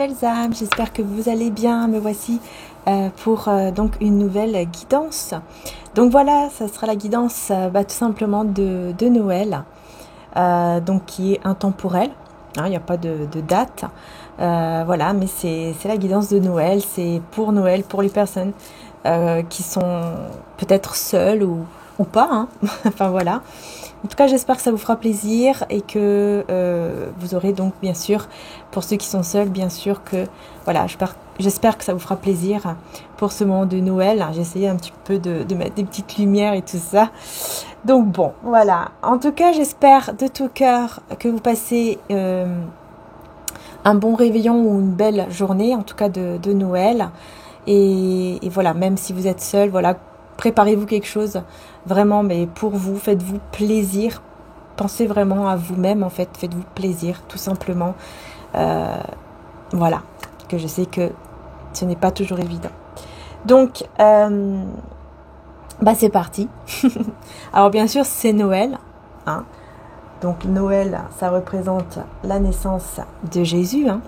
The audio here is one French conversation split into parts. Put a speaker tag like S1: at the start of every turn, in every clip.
S1: belles âmes, j'espère que vous allez bien. Me voici pour donc une nouvelle guidance. Donc voilà, ça sera la guidance tout simplement de Noël, donc qui est intemporelle, hein, il n'y a pas de date, voilà, mais c'est la guidance de Noël, c'est pour Noël, pour les personnes qui sont peut-être seules ou pas, hein. Enfin voilà. En tout cas, j'espère que ça vous fera plaisir et que vous aurez donc, bien sûr, pour ceux qui sont seuls, bien sûr que, voilà, j'espère que ça vous fera plaisir pour ce moment de Noël. J'ai essayé un petit peu de mettre des petites lumières et tout ça. Donc bon, voilà. En tout cas, j'espère de tout cœur que vous passez un bon réveillon ou une belle journée, en tout cas de Noël. Et voilà, même si vous êtes seul, voilà, préparez-vous quelque chose vraiment, mais pour vous, faites-vous plaisir, pensez vraiment à vous-même en fait, faites-vous plaisir tout simplement, voilà, que je sais que ce n'est pas toujours évident. Donc, c'est parti. Alors bien sûr, c'est Noël, hein. Donc Noël, ça représente la naissance de Jésus, hein.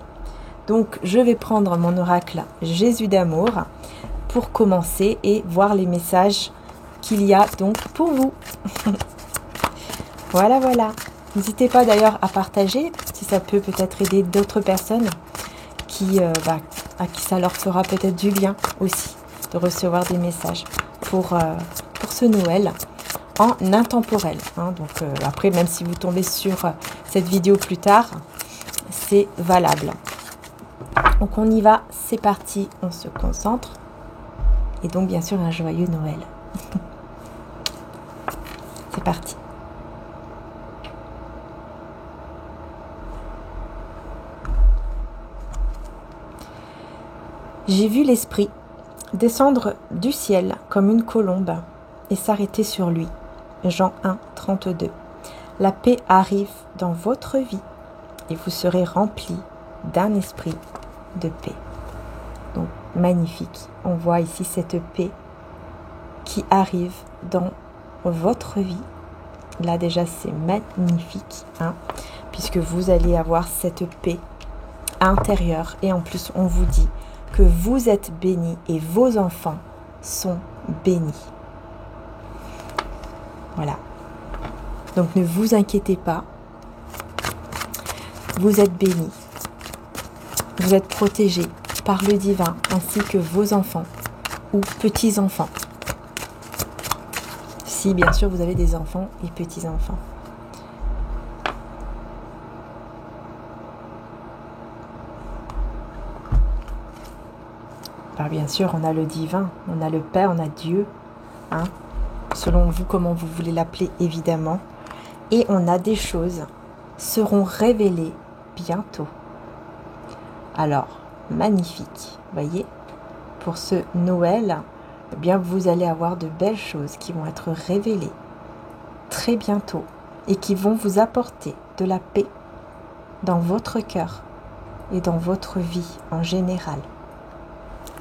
S1: Donc je vais prendre mon oracle Jésus d'amour pour commencer et voir les messages qu'il y a donc pour vous. Voilà. N'hésitez pas d'ailleurs à partager si ça peut peut-être aider d'autres personnes à qui ça leur fera peut-être du bien aussi de recevoir des messages pour ce Noël en intemporel, hein. Donc après, même si vous tombez sur cette vidéo plus tard, c'est valable. Donc on y va, c'est parti, on se concentre. Et donc bien sûr un joyeux Noël. C'est parti. J'ai vu l'esprit descendre du ciel comme une colombe et s'arrêter sur lui. Jean 1, 32. La paix arrive dans votre vie et vous serez remplis d'un esprit de paix. Donc magnifique. On voit ici cette paix qui arrive dans votre vie. Là déjà c'est magnifique, hein, puisque vous allez avoir cette paix intérieure et en plus on vous dit que vous êtes bénis et vos enfants sont bénis. Voilà. Donc ne vous inquiétez pas. Vous êtes bénis. Vous êtes protégés par le divin ainsi que vos enfants ou petits-enfants. Si bien sûr vous avez des enfants et petits-enfants. Alors bien sûr, on a le divin, on a le Père, on a Dieu, hein, selon vous, comment vous voulez l'appeler évidemment. Et on a des choses seront révélées bientôt. Alors, magnifique, voyez, pour ce Noël, eh bien vous allez avoir de belles choses qui vont être révélées très bientôt et qui vont vous apporter de la paix dans votre cœur et dans votre vie en général.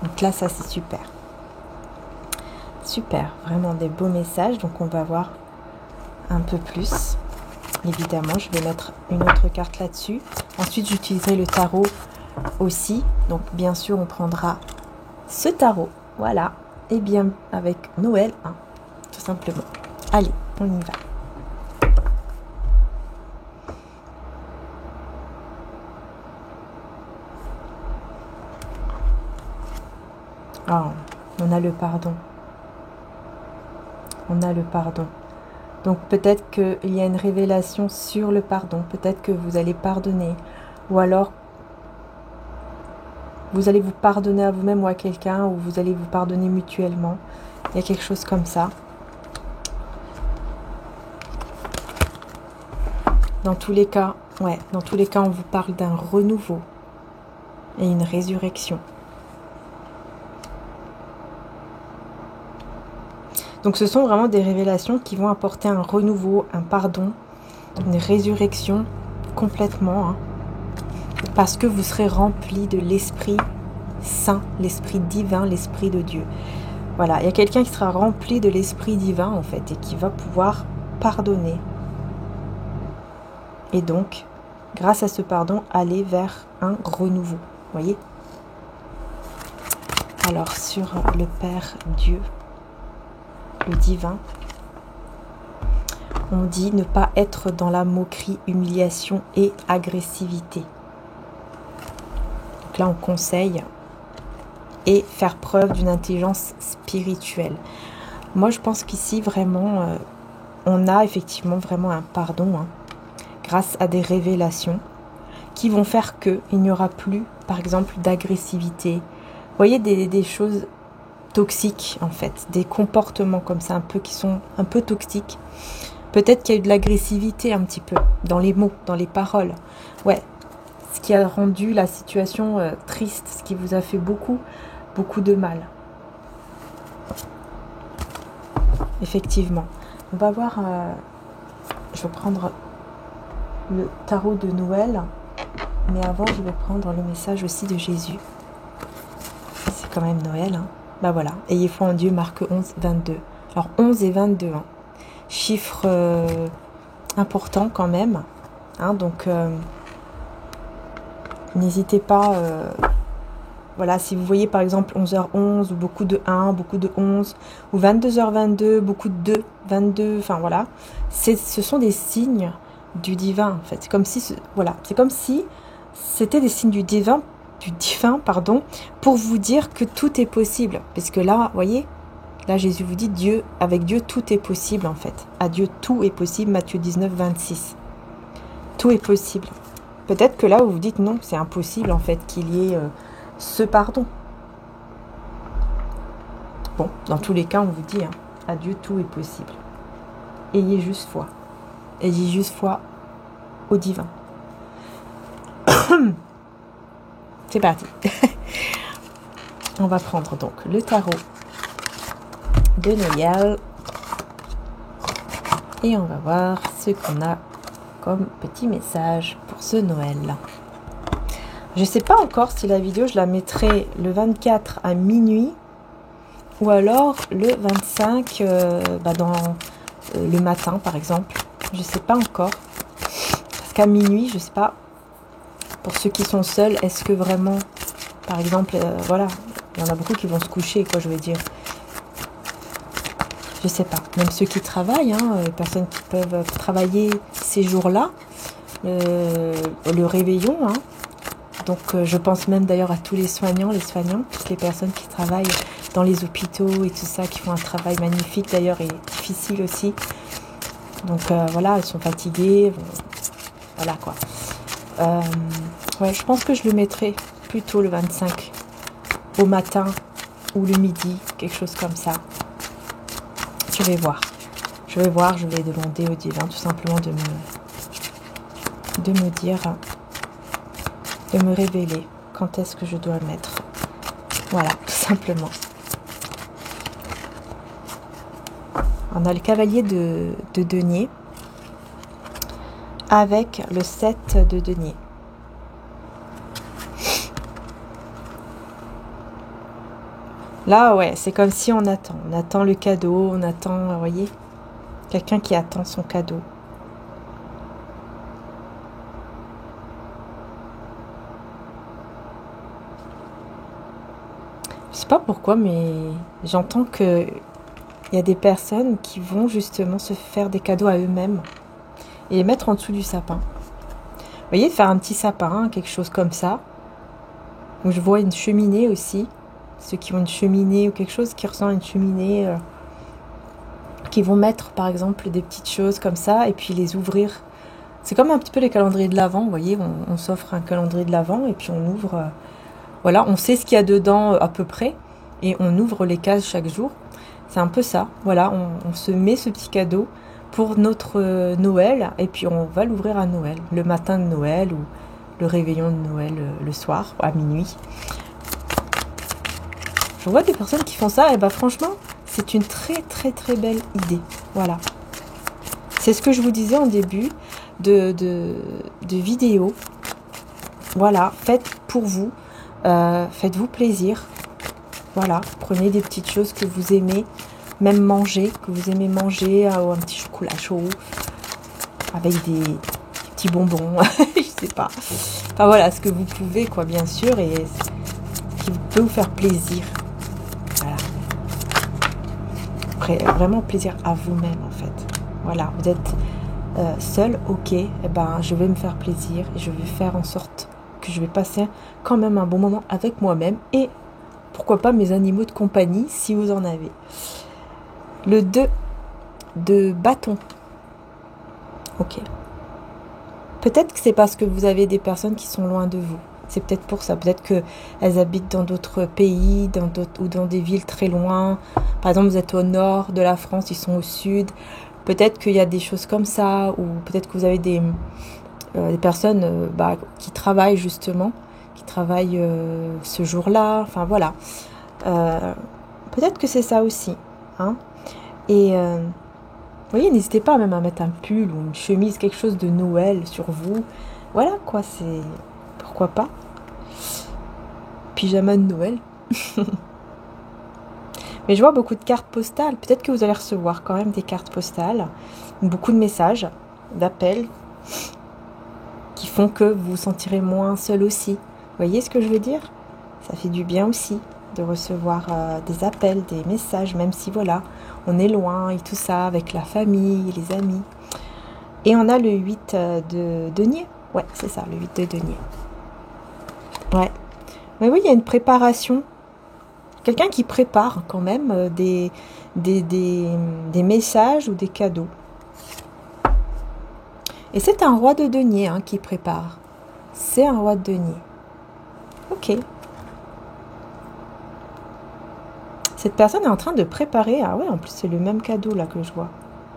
S1: Donc là, ça c'est super. Super, vraiment des beaux messages. Donc on va voir un peu plus. Évidemment, je vais mettre une autre carte là-dessus. Ensuite, j'utiliserai le tarot aussi. Donc bien sûr, on prendra ce tarot. Voilà. Et bien avec Noël, hein, tout simplement. Allez, on y va. Oh, on a le pardon. On a le pardon. Donc peut-être qu'il y a une révélation sur le pardon. Peut-être que vous allez pardonner. Ou alors, vous allez vous pardonner à vous-même ou à quelqu'un. Ou vous allez vous pardonner mutuellement. Il y a quelque chose comme ça. Dans tous les cas, on vous parle d'un renouveau et une résurrection. Donc ce sont vraiment des révélations qui vont apporter un renouveau, un pardon, une résurrection complètement, hein, parce que vous serez remplis de l'Esprit Saint, l'Esprit divin, l'Esprit de Dieu. Voilà, il y a quelqu'un qui sera rempli de l'Esprit divin en fait et qui va pouvoir pardonner. Et donc, grâce à ce pardon, aller vers un renouveau. voyez? Alors, sur le Père Dieu, le divin, on dit ne pas être dans la moquerie, humiliation et agressivité. Donc là, on conseille et faire preuve d'une intelligence spirituelle. Moi, je pense qu'ici, vraiment, on a effectivement vraiment un pardon, hein, grâce à des révélations qui vont faire qu'il n'y aura plus, par exemple, d'agressivité. Vous voyez, des choses toxiques, en fait, des comportements comme ça, un peu qui sont un peu toxiques. Peut-être qu'il y a eu de l'agressivité un petit peu, dans les mots, dans les paroles. Ouais, ce qui a rendu la situation triste, ce qui vous a fait beaucoup de mal. Effectivement. On va voir, je vais prendre le tarot de Noël, mais avant, je vais prendre le message aussi de Jésus. C'est quand même Noël, hein. Bah voilà, ayez foi en Dieu, Marc 11, 22. Alors 11 et 22, hein. Chiffre important quand même, hein, donc n'hésitez pas, voilà, si vous voyez par exemple 11h11 ou beaucoup de 1, beaucoup de 11, ou 22h22, beaucoup de 2, 22, enfin voilà, ce sont des signes du divin en fait. C'est comme si, voilà, c'est comme si c'était des signes du divin, pardon, pour vous dire que tout est possible. Parce que là, vous voyez, là Jésus vous dit, Dieu, avec Dieu tout est possible en fait. À Dieu tout est possible, Matthieu 19, 26. Tout est possible. Peut-être que là vous vous dites non, c'est impossible en fait qu'il y ait ce pardon. Bon, dans tous les cas, on vous dit, hein, à Dieu tout est possible. Ayez juste foi. Ayez juste foi au divin. C'est parti. On va prendre donc le tarot de Noël et on va voir ce qu'on a comme petit message pour ce Noël. Je ne sais pas encore si la vidéo je la mettrai le 24 à minuit ou alors le 25 dans le matin par exemple. Je ne sais pas encore parce qu'à minuit je ne sais pas. Pour ceux qui sont seuls, est-ce que vraiment, par exemple, voilà, il y en a beaucoup qui vont se coucher, quoi, je veux dire. Je sais pas. Même ceux qui travaillent, hein, les personnes qui peuvent travailler ces jours-là, le réveillon, hein. Donc, je pense même d'ailleurs à tous les soignants, toutes les personnes qui travaillent dans les hôpitaux et tout ça, qui font un travail magnifique d'ailleurs et difficile aussi. Donc, voilà, elles sont fatiguées, voilà quoi. Ouais, je pense que je le mettrai plutôt le 25 au matin ou le midi, quelque chose comme ça. Je vais voir, je vais demander au divin tout simplement de me dire, de me révéler quand est-ce que je dois le mettre. Voilà, tout simplement. On a le cavalier de denier avec le 7 de denier. Là, ouais, c'est comme si on attend le cadeau, on attend, vous voyez, quelqu'un qui attend son cadeau. Je sais pas pourquoi, mais j'entends que il y a des personnes qui vont justement se faire des cadeaux à eux-mêmes et les mettre en dessous du sapin. Vous voyez, faire un petit sapin, quelque chose comme ça. Où je vois une cheminée aussi. Ceux qui ont une cheminée ou quelque chose qui ressemble à une cheminée, qui vont mettre par exemple des petites choses comme ça et puis les ouvrir. C'est comme un petit peu les calendriers de l'Avent, vous voyez, on s'offre un calendrier de l'Avent et puis on ouvre, voilà, on sait ce qu'il y a dedans à peu près et on ouvre les cases chaque jour. C'est un peu ça, voilà, on se met ce petit cadeau pour notre Noël et puis on va l'ouvrir à Noël, le matin de Noël ou le réveillon de Noël le soir à minuit. Je vois des personnes qui font ça, et bah franchement, c'est une très très très belle idée. Voilà. C'est ce que je vous disais en début de vidéo. Voilà, faites pour vous, faites-vous plaisir. Voilà, prenez des petites choses que vous aimez, même manger, que vous aimez manger, ou un petit chocolat chaud, avec des petits bonbons, je sais pas. Enfin voilà, ce que vous pouvez, quoi, bien sûr, et ce qui peut vous faire plaisir. Voilà. Après, vraiment plaisir à vous-même, en fait. Voilà, vous êtes seul, ok, eh ben, je vais me faire plaisir et je vais faire en sorte que je vais passer quand même un bon moment avec moi-même et pourquoi pas mes animaux de compagnie si vous en avez. Le 2 de bâton. Ok. Peut-être que c'est parce que vous avez des personnes qui sont loin de vous. C'est peut-être pour ça. Peut-être qu'elles habitent dans d'autres pays ou dans des villes très loin. Par exemple, vous êtes au nord de la France, ils sont au sud. Peut-être qu'il y a des choses comme ça. Ou peut-être que vous avez des personnes qui travaillent justement. Qui travaillent ce jour-là. Enfin, voilà. Peut-être que c'est ça aussi. Hein. Et... vous voyez, n'hésitez pas même à mettre un pull ou une chemise, quelque chose de Noël sur vous. Voilà quoi, c'est... Pourquoi pas? Pyjama de Noël. Mais je vois beaucoup de cartes postales. Peut-être que vous allez recevoir quand même des cartes postales. Beaucoup de messages, d'appels qui font que vous vous sentirez moins seul aussi. Vous voyez ce que je veux dire? Ça fait du bien aussi de recevoir des appels, des messages, même si voilà, on est loin et tout ça, avec la famille, les amis. Et on a le 8 de denier. Ouais, c'est ça, le 8 de denier. Ouais. Mais oui, il y a une préparation. Quelqu'un qui prépare quand même des messages ou des cadeaux. Et c'est un roi de denier qui prépare. C'est un roi de denier. Ok. Cette personne est en train de préparer... Ah ouais, en plus, c'est le même cadeau là que je vois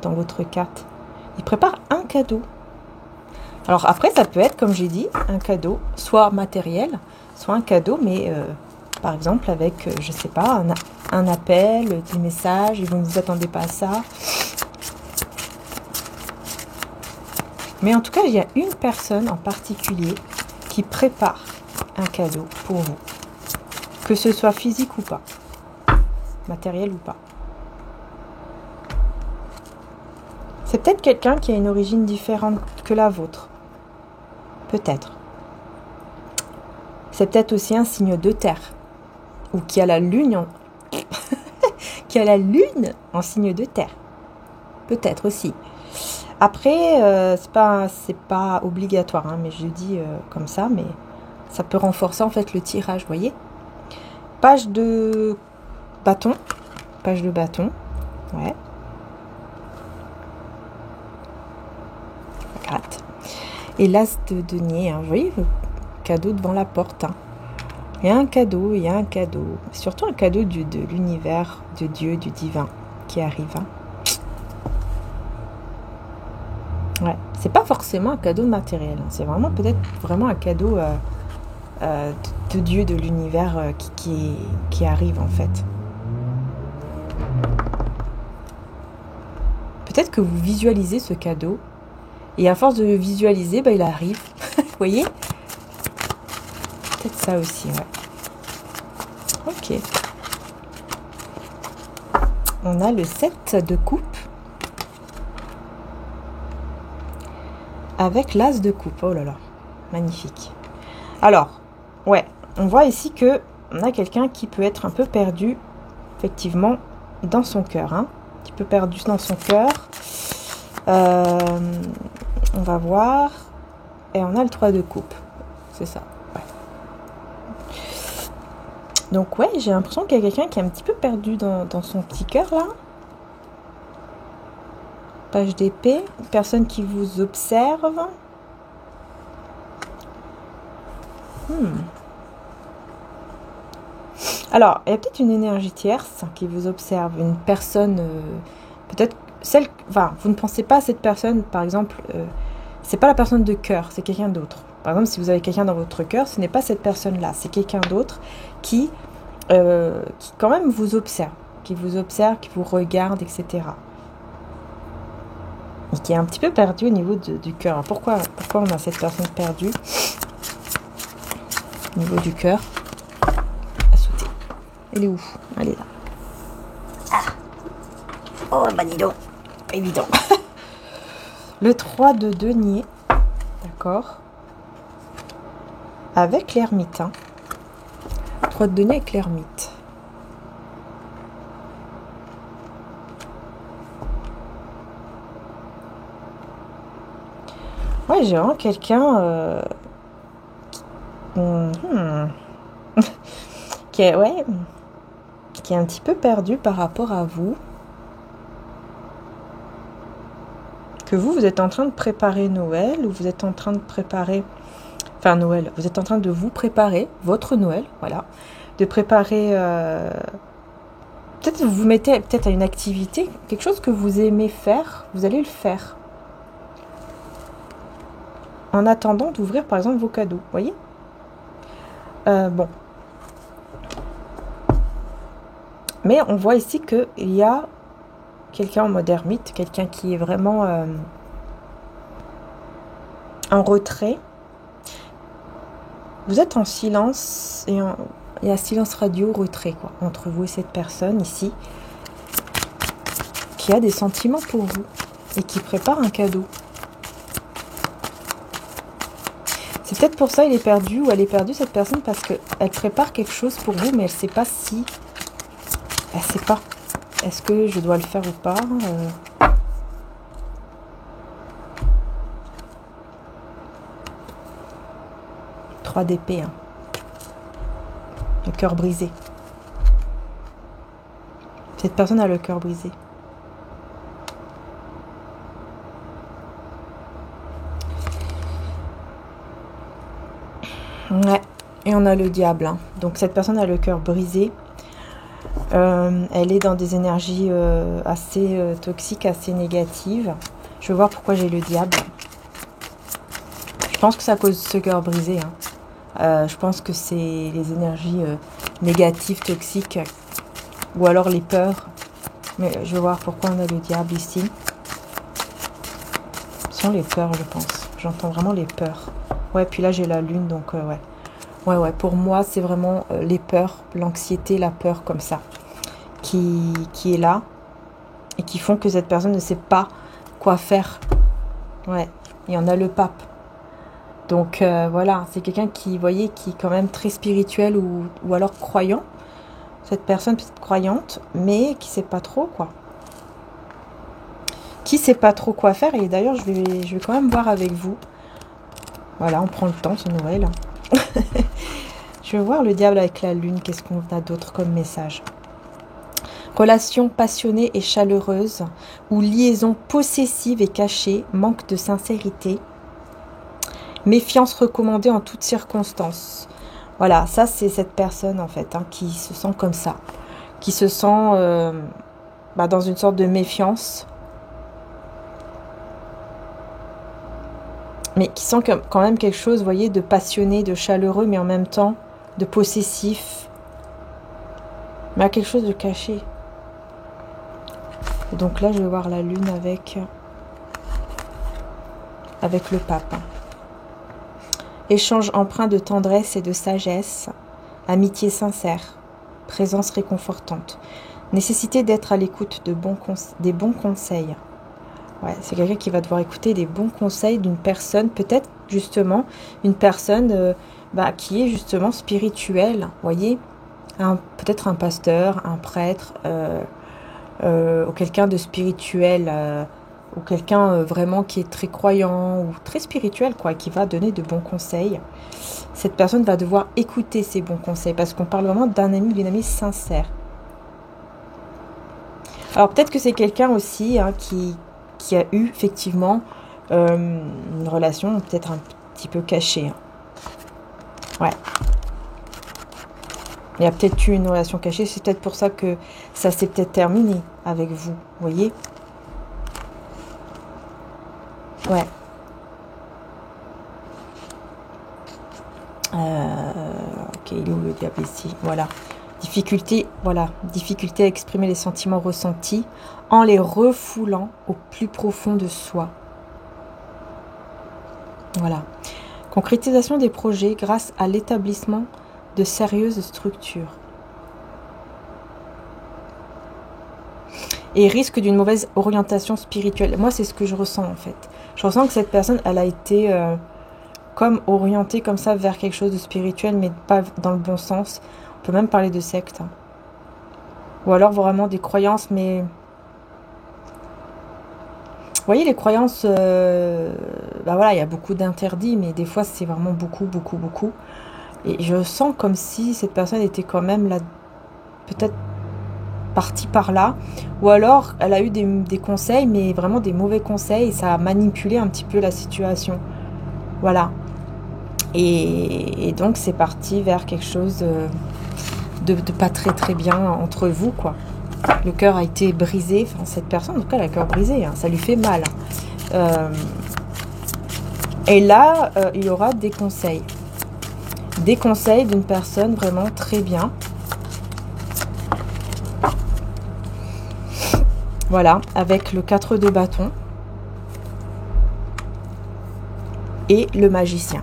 S1: dans votre carte. Il prépare un cadeau. Alors après, ça peut être, comme j'ai dit, un cadeau, soit matériel, soit un cadeau, mais par exemple avec, je sais pas, un appel, des messages, et vous ne vous attendez pas à ça. Mais en tout cas, il y a une personne en particulier qui prépare un cadeau pour vous. Que ce soit physique ou pas. Matériel ou pas. C'est peut-être quelqu'un qui a une origine différente que la vôtre. Peut-être. C'est peut-être aussi un signe de terre. Ou qui a la lune qui a la lune en signe de terre. Peut-être aussi. Après, c'est pas obligatoire, mais je dis comme ça, mais ça peut renforcer en fait le tirage, vous voyez. Page de bâton. Page de bâton. Ouais. Gratte. Et l'as de denier, vous voyez, le cadeau devant la porte. Il y a un cadeau, surtout un cadeau de l'univers, de Dieu, du divin qui arrive. Ouais, c'est pas forcément un cadeau matériel, c'est vraiment peut-être vraiment un cadeau de Dieu, de l'univers qui arrive en fait. Peut-être que vous visualisez ce cadeau et à force de le visualiser, il arrive. Vous voyez? Peut-être ça aussi, ouais. Ok. On a le 7 de coupe avec l'as de coupe. Oh là là, magnifique. Alors, ouais, on voit ici que on a quelqu'un qui peut être un peu perdu, effectivement, dans son cœur. Un petit peu perdu dans son cœur. On va voir. Et on a le 3 de coupe. C'est ça. Ouais. Donc ouais, j'ai l'impression qu'il y a quelqu'un qui est un petit peu perdu dans son petit cœur là. Page d'épée. Une personne qui vous observe. Alors, il y a peut-être une énergie tierce qui vous observe. Une personne, peut-être celle... Enfin, vous ne pensez pas à cette personne, par exemple... c'est pas la personne de cœur, c'est quelqu'un d'autre. Par exemple, si vous avez quelqu'un dans votre cœur, ce n'est pas cette personne-là, c'est quelqu'un d'autre qui quand même vous observe, qui vous regarde, etc. Et qui est un petit peu perdu au niveau du cœur. Pourquoi on a cette personne perdue au niveau du cœur? À sauter. Elle est où? Elle est là. Ah. Oh, dis donc. Pas évident. Le 3 de denier. D'accord. avec l'ermite. Hein. 3 de denier avec l'ermite. Ouais, j'ai vraiment quelqu'un qui est, ouais, qui est un petit peu perdu par rapport à vous. Que vous êtes en train de préparer Noël, ou vous êtes en train de préparer... Enfin, Noël, vous êtes en train de vous préparer, votre Noël, voilà. De préparer... Peut-être vous vous mettez peut-être à une activité, quelque chose que vous aimez faire, vous allez le faire. En attendant d'ouvrir, par exemple, vos cadeaux, vous voyez. Bon. Mais on voit ici qu'il y a quelqu'un en mode ermite, quelqu'un qui est vraiment en retrait. Vous êtes en silence, et il y a silence radio, retrait, quoi, entre vous et cette personne ici, qui a des sentiments pour vous, et qui prépare un cadeau. C'est peut-être pour ça qu'il est perdu, ou elle est perdue, cette personne, parce qu'elle prépare quelque chose pour vous, mais elle ne sait pas si... Elle ne sait pas. Est-ce que je dois le faire ou pas 3 d'épée. Hein. Le cœur brisé. Cette personne a le cœur brisé. Ouais. Et on a le diable. Hein. Donc cette personne a le cœur brisé. Elle est dans des énergies assez toxiques, assez négatives. Je vais voir pourquoi j'ai le diable. Je pense que c'est à cause de ce cœur brisé. Hein. Je pense que c'est les énergies négatives, toxiques, ou alors les peurs. Mais je vais voir pourquoi on a le diable ici. Ce sont les peurs, je pense. J'entends vraiment les peurs. Ouais, puis là j'ai la lune, donc ouais. Ouais, pour moi, c'est vraiment les peurs, l'anxiété, la peur comme ça, qui est là et qui font que cette personne ne sait pas quoi faire. Ouais, il y en a le pape. Donc voilà, c'est quelqu'un qui, vous voyez, qui est quand même très spirituel ou alors croyant. Cette personne peut-être croyante, mais qui sait pas trop quoi. Qui sait pas trop quoi faire. Et d'ailleurs, je vais quand même voir avec vous. Voilà, on prend le temps, c'est Noël. Je vais voir le diable avec la lune. Qu'est-ce qu'on a d'autre comme message? Relation passionnée et chaleureuse ou liaison possessive et cachée, manque de sincérité. Méfiance recommandée en toutes circonstances. Voilà, ça c'est cette personne en fait, hein, qui se sent comme ça. Qui se sent dans une sorte de méfiance. Mais qui sent quand même quelque chose, vous voyez, de passionné, de chaleureux, mais en même temps de possessif. Mais à quelque chose de caché. Et donc là, je vais voir la lune avec le pape. Échange empreint de tendresse et de sagesse. Amitié sincère. Présence réconfortante. Nécessité d'être à l'écoute des bons conseils. Ouais, c'est quelqu'un qui va devoir écouter des bons conseils d'une personne, peut-être justement une personne qui est justement spirituelle, vous voyez, peut-être un pasteur, un prêtre, ou quelqu'un de spirituel, ou quelqu'un vraiment qui est très croyant ou très spirituel, quoi, qui va donner de bons conseils. Cette personne va devoir écouter ces bons conseils, parce qu'on parle vraiment d'un ami, d'une amie sincère. Alors peut-être que c'est quelqu'un aussi qui a eu effectivement une relation peut-être un petit peu cachée. Ouais. Il y a peut-être eu une relation cachée, c'est peut-être pour ça que ça s'est peut-être terminé avec vous, voyez. Ouais. Ok, il est où le diable ici? Voilà. Difficulté à exprimer les sentiments ressentis en les refoulant au plus profond de soi. Voilà. Concrétisation des projets grâce à l'établissement de sérieuses structures. Et risque d'une mauvaise orientation spirituelle. Moi, c'est ce que je ressens en fait. Je ressens que cette personne, elle a été comme orienté comme ça vers quelque chose de spirituel, mais pas dans le bon sens. On peut même parler de secte. Ou alors vraiment des croyances, mais... Vous voyez, les croyances, bah voilà, il y a beaucoup d'interdits, mais des fois, c'est vraiment beaucoup, beaucoup, beaucoup. Et je sens comme si cette personne était quand même là, peut-être partie par là. Ou alors, elle a eu des conseils, mais vraiment des mauvais conseils, et ça a manipulé un petit peu la situation. Voilà. Et donc, c'est parti vers quelque chose de pas très, très bien entre vous, quoi. Le cœur a été brisé, enfin cette personne en tout cas elle a le cœur brisé, hein, ça lui fait mal. Et là, il y aura des conseils. Des conseils d'une personne vraiment très bien. Voilà, avec le 4 de bâton et le magicien.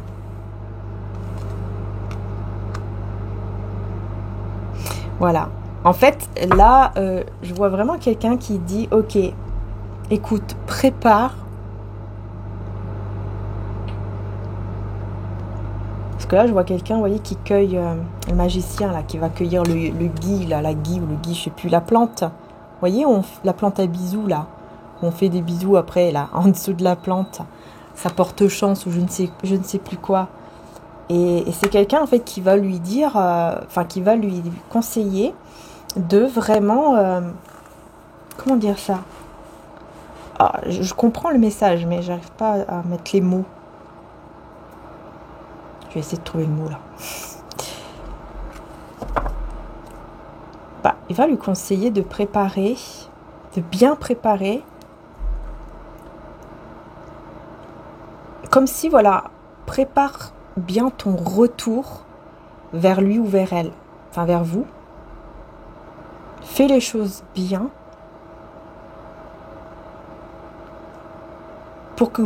S1: Voilà. En fait, là, je vois vraiment quelqu'un qui dit, ok, écoute, prépare. Parce que là, je vois quelqu'un, vous voyez, qui cueille, le magicien, là, qui va cueillir le gui, là, la gui ou le gui, je sais plus, la plante. Vous voyez, la plante à bisous, là. On fait des bisous après, là, en dessous de la plante. Ça porte chance ou je ne sais plus quoi. Et c'est quelqu'un, en fait, qui va lui dire, qui va lui conseiller de vraiment... comment dire ça? Je comprends le message, mais j'arrive pas à mettre les mots. Je vais essayer de trouver le mot, là. Il va lui conseiller de préparer, de bien préparer. Comme si, voilà, prépare bien ton retour vers lui ou vers elle. Enfin, vers vous. Fais les choses bien pour que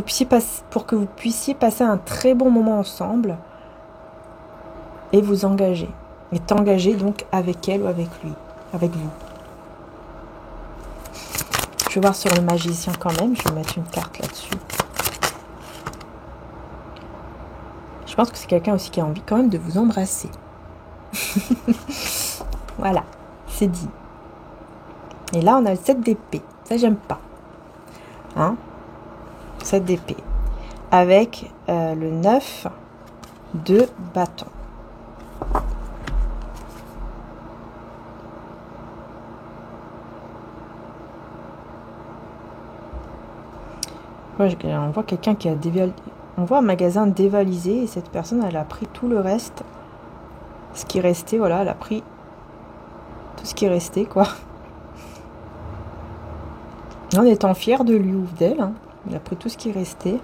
S1: vous puissiez passer un très bon moment ensemble et vous engager. Et t'engager donc avec elle ou avec lui, avec vous. Je vais voir sur le magicien quand même, je vais mettre une carte là-dessus. Je pense que c'est quelqu'un aussi qui a envie quand même de vous embrasser. Voilà, c'est dit. Et là, on a le 7 d'épée. Ça, j'aime pas. Hein? 7 d'épée. Avec le 9 de bâton. Ouais, on voit quelqu'un qui a dévalisé. On voit un magasin dévalisé et cette personne, elle a pris tout le reste. Ce qui restait, voilà, elle a pris tout ce qui restait, quoi. En étant fière de lui ou d'elle, hein. Il a pris tout ce qui restait.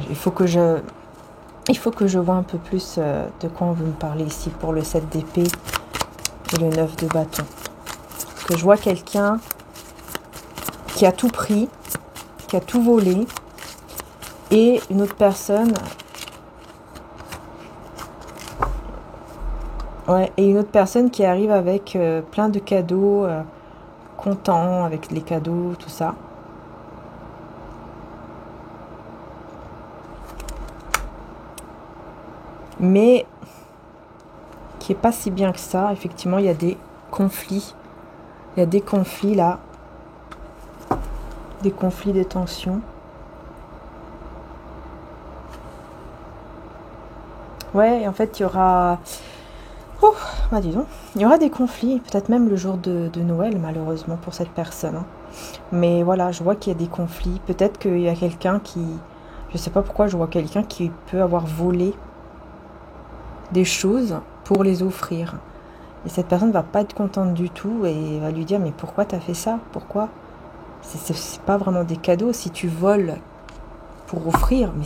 S1: Il faut que je vois un peu plus de quoi on veut me parler ici pour le 7 d'épée et le 9 de bâton. Parce que je vois quelqu'un qui a tout pris, qui a tout volé, et une autre personne... Ouais, et une autre personne qui arrive avec plein de cadeaux, content avec les cadeaux, tout ça. Mais qui est pas si bien que ça. Effectivement, il y a des conflits. Il y a des conflits là. Des conflits, des tensions. Ouais, en fait, il y aura... Oh, bah dis donc. Il y aura des conflits, peut-être même le jour de Noël, malheureusement, pour cette personne. Hein. Mais voilà, je vois qu'il y a des conflits. Peut-être qu'il y a quelqu'un qui... Je sais pas pourquoi, je vois quelqu'un qui peut avoir volé des choses pour les offrir. Et cette personne va pas être contente du tout et va lui dire, mais pourquoi t'as fait ça? Pourquoi? C'est pas vraiment des cadeaux. Si tu voles pour offrir, mais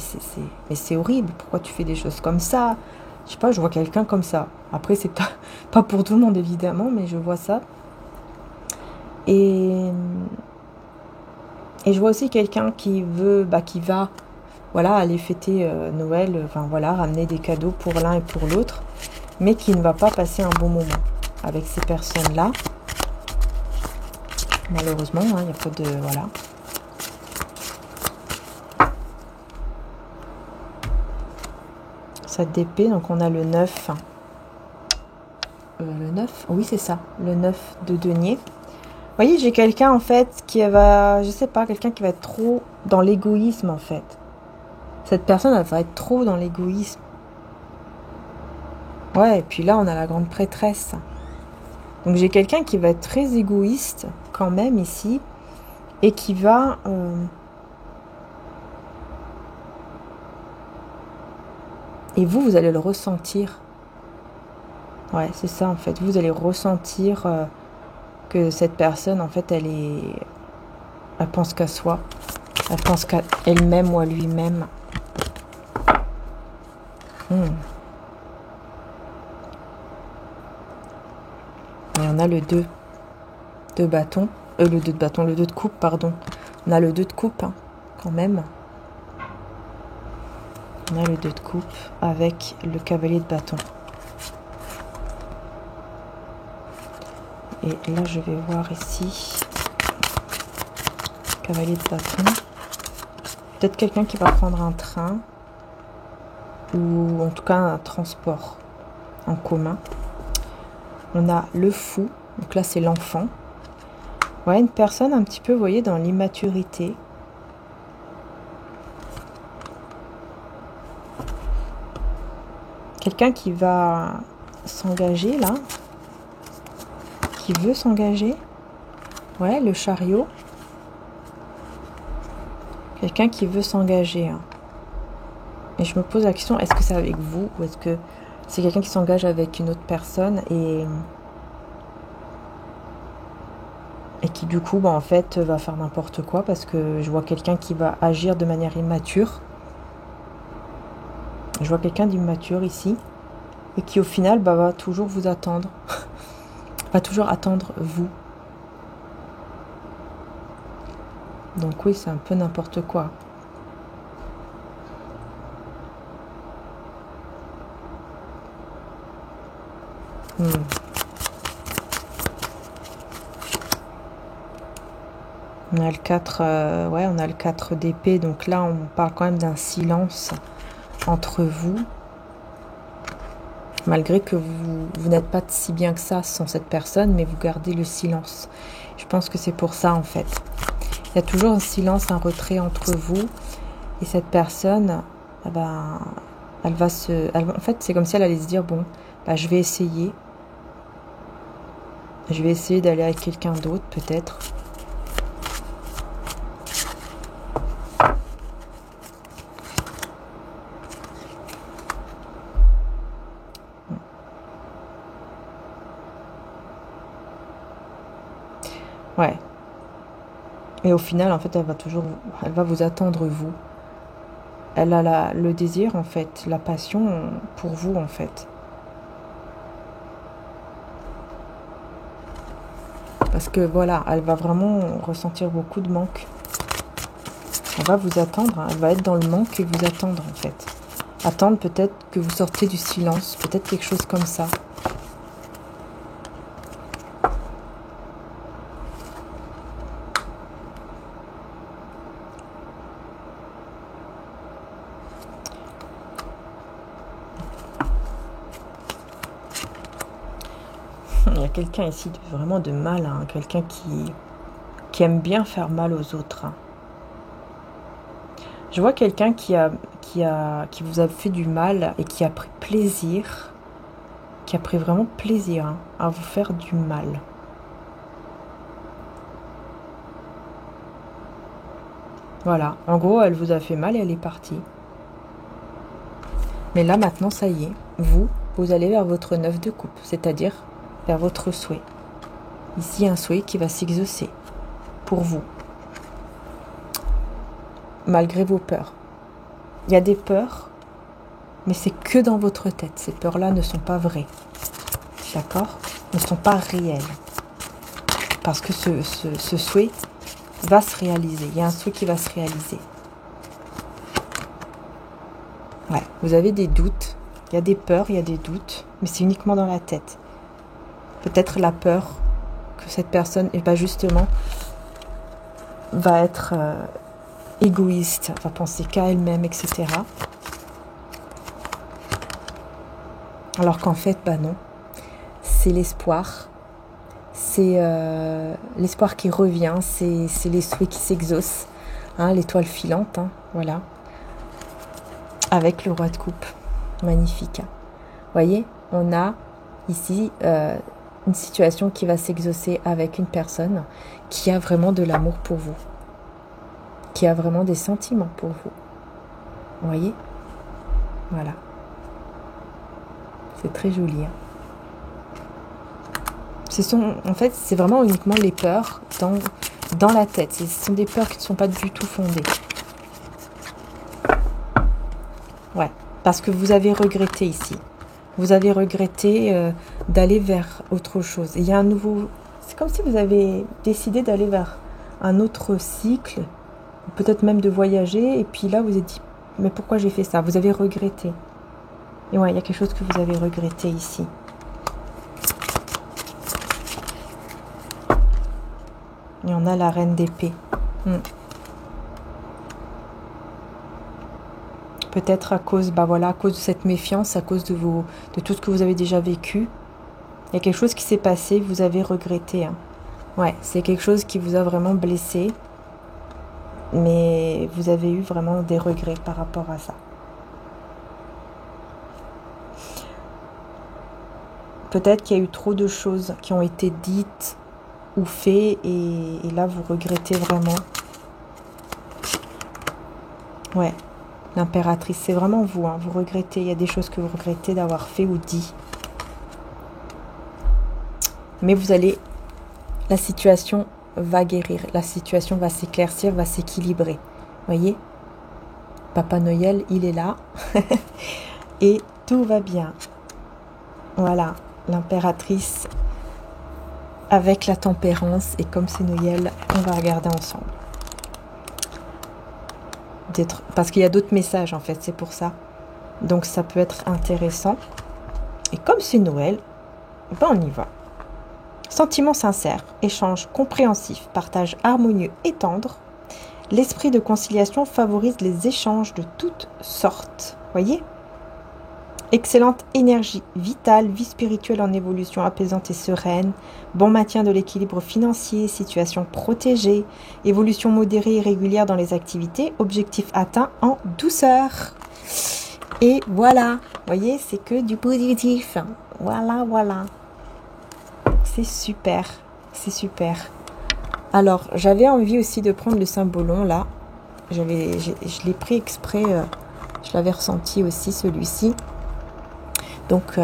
S1: c'est horrible. Pourquoi tu fais des choses comme ça? Je sais pas, je vois quelqu'un comme ça. Après, c'est pas pour tout le monde, évidemment, mais je vois ça. Et je vois aussi quelqu'un qui va, voilà, aller fêter Noël, enfin voilà, ramener des cadeaux pour l'un et pour l'autre, mais qui ne va pas passer un bon moment avec ces personnes-là. Malheureusement, il n'y a pas de... Voilà. Cette d'épée, donc on a le 9. Le 9, oui c'est ça, le 9 de denier. Vous voyez, j'ai quelqu'un en fait qui va, je sais pas, quelqu'un qui va être trop dans l'égoïsme en fait. Cette personne, elle va être trop dans l'égoïsme. Ouais, et puis là, on a la grande prêtresse. Donc j'ai quelqu'un qui va être très égoïste quand même ici et qui va... Et vous allez le ressentir. Ouais, c'est ça en fait. Vous allez ressentir que cette personne, en fait, elle pense qu'à soi. Elle pense qu'à elle-même ou à lui-même. Et on a le 2 de bâton. Le 2 de bâton, le 2 de coupe, pardon. On a le 2 de coupe, hein, quand même. On a le 2 de coupe avec le cavalier de bâton. Et là, je vais voir ici. Cavalier de bâton. Peut-être quelqu'un qui va prendre un train. Ou en tout cas un transport en commun. On a le fou. Donc là, c'est l'enfant. Ouais, une personne un petit peu, vous voyez, dans l'immaturité. Quelqu'un qui va s'engager, là. Qui veut s'engager. Ouais, le chariot. Quelqu'un qui veut s'engager. Hein. Et je me pose la question, est-ce que c'est avec vous ou est-ce que c'est quelqu'un qui s'engage avec une autre personne et qui du coup, en fait, va faire n'importe quoi parce que je vois quelqu'un qui va agir de manière immature. Je vois quelqu'un d'immature ici et qui au final va toujours vous attendre. Va toujours attendre vous. Donc oui, c'est un peu n'importe quoi. On a le 4, ouais, on a le 4 d'épée, donc là on parle quand même d'un silence entre vous. Malgré que vous n'êtes pas si bien que ça sans cette personne, mais vous gardez le silence. Je pense que c'est pour ça en fait. Il y a toujours un silence, un retrait entre vous et cette personne, eh ben, elle va en fait, c'est comme si elle allait se dire, bon, bah, je vais essayer. Je vais essayer d'aller avec quelqu'un d'autre peut-être. Ouais. Et au final, en fait, elle va vous attendre vous. Elle a le désir, en fait, la passion pour vous, en fait. Parce que voilà, elle va vraiment ressentir beaucoup de manque. Elle va vous attendre, hein, elle va être dans le manque et vous attendre, en fait. Attendre peut-être que vous sortez du silence, peut-être quelque chose comme ça. Il y a quelqu'un ici vraiment de mal, hein, quelqu'un qui aime bien faire mal aux autres. Hein. Je vois quelqu'un qui vous a fait du mal et qui a pris plaisir, qui a pris vraiment plaisir hein, à vous faire du mal. Voilà, en gros, elle vous a fait mal et elle est partie. Mais là, maintenant, ça y est, vous allez vers votre 9 de coupe, c'est-à-dire vers votre souhait. Ici, un souhait qui va s'exaucer pour vous. Malgré vos peurs. Il y a des peurs, mais c'est que dans votre tête. Ces peurs-là ne sont pas vraies. D'accord? Ne sont pas réelles. Parce que ce souhait va se réaliser. Il y a un souhait qui va se réaliser. Ouais, vous avez des doutes. Il y a des peurs, il y a des doutes, mais c'est uniquement dans la tête. Peut-être la peur que cette personne, et pas justement, va être égoïste, va penser qu'à elle-même, etc. Alors qu'en fait, bah non, c'est l'espoir. C'est l'espoir qui revient, c'est les souhaits qui s'exaucent, hein, l'étoile filante, hein, voilà. Avec le roi de coupe, magnifique. Vous voyez, on a ici une situation qui va s'exaucer avec une personne qui a vraiment de l'amour pour vous, qui a vraiment des sentiments pour vous. Vous voyez, voilà. C'est très joli. Hein. En fait, c'est vraiment uniquement les peurs dans la tête. Ce sont des peurs qui ne sont pas du tout fondées. Ouais, parce que vous avez regretté ici. Vous avez regretté d'aller vers autre chose. Et il y a un nouveau... C'est comme si vous avez décidé d'aller vers un autre cycle, peut-être même de voyager, et puis là, vous vous êtes dit, mais pourquoi j'ai fait ça? Vous avez regretté. Et ouais, il y a quelque chose que vous avez regretté ici. Et on a la reine d'épée. Peut-être à cause, bah voilà, à cause de cette méfiance, à cause de tout ce que vous avez déjà vécu. Il y a quelque chose qui s'est passé, vous avez regretté. Hein. Ouais, c'est quelque chose qui vous a vraiment blessé. Mais vous avez eu vraiment des regrets par rapport à ça. Peut-être qu'il y a eu trop de choses qui ont été dites ou faites et là vous regrettez vraiment. Ouais, l'impératrice, c'est vraiment vous, hein, vous regrettez, il y a des choses que vous regrettez d'avoir fait ou dit. Mais la situation va guérir, la situation va s'éclaircir, va s'équilibrer. Voyez, Papa Noël, il est là et tout va bien. Voilà, l'impératrice avec la tempérance et comme c'est Noël, on va regarder ensemble. Parce qu'il y a d'autres messages en fait, c'est pour ça. Donc ça peut être intéressant. Et comme c'est Noël, ben on y va. Sentiments sincères, échanges compréhensifs, partage harmonieux et tendre. L'esprit de conciliation favorise les échanges de toutes sortes. Voyez ? Excellente énergie vitale, vie spirituelle en évolution apaisante et sereine, bon maintien de l'équilibre financier, situation protégée, évolution modérée et régulière dans les activités, objectif atteint en douceur. Et voilà, vous voyez, c'est que du positif. Voilà, voilà. C'est super, c'est super. Alors, j'avais envie aussi de prendre le symbolon là. Je l'ai pris exprès, je l'avais ressenti aussi celui-ci. Donc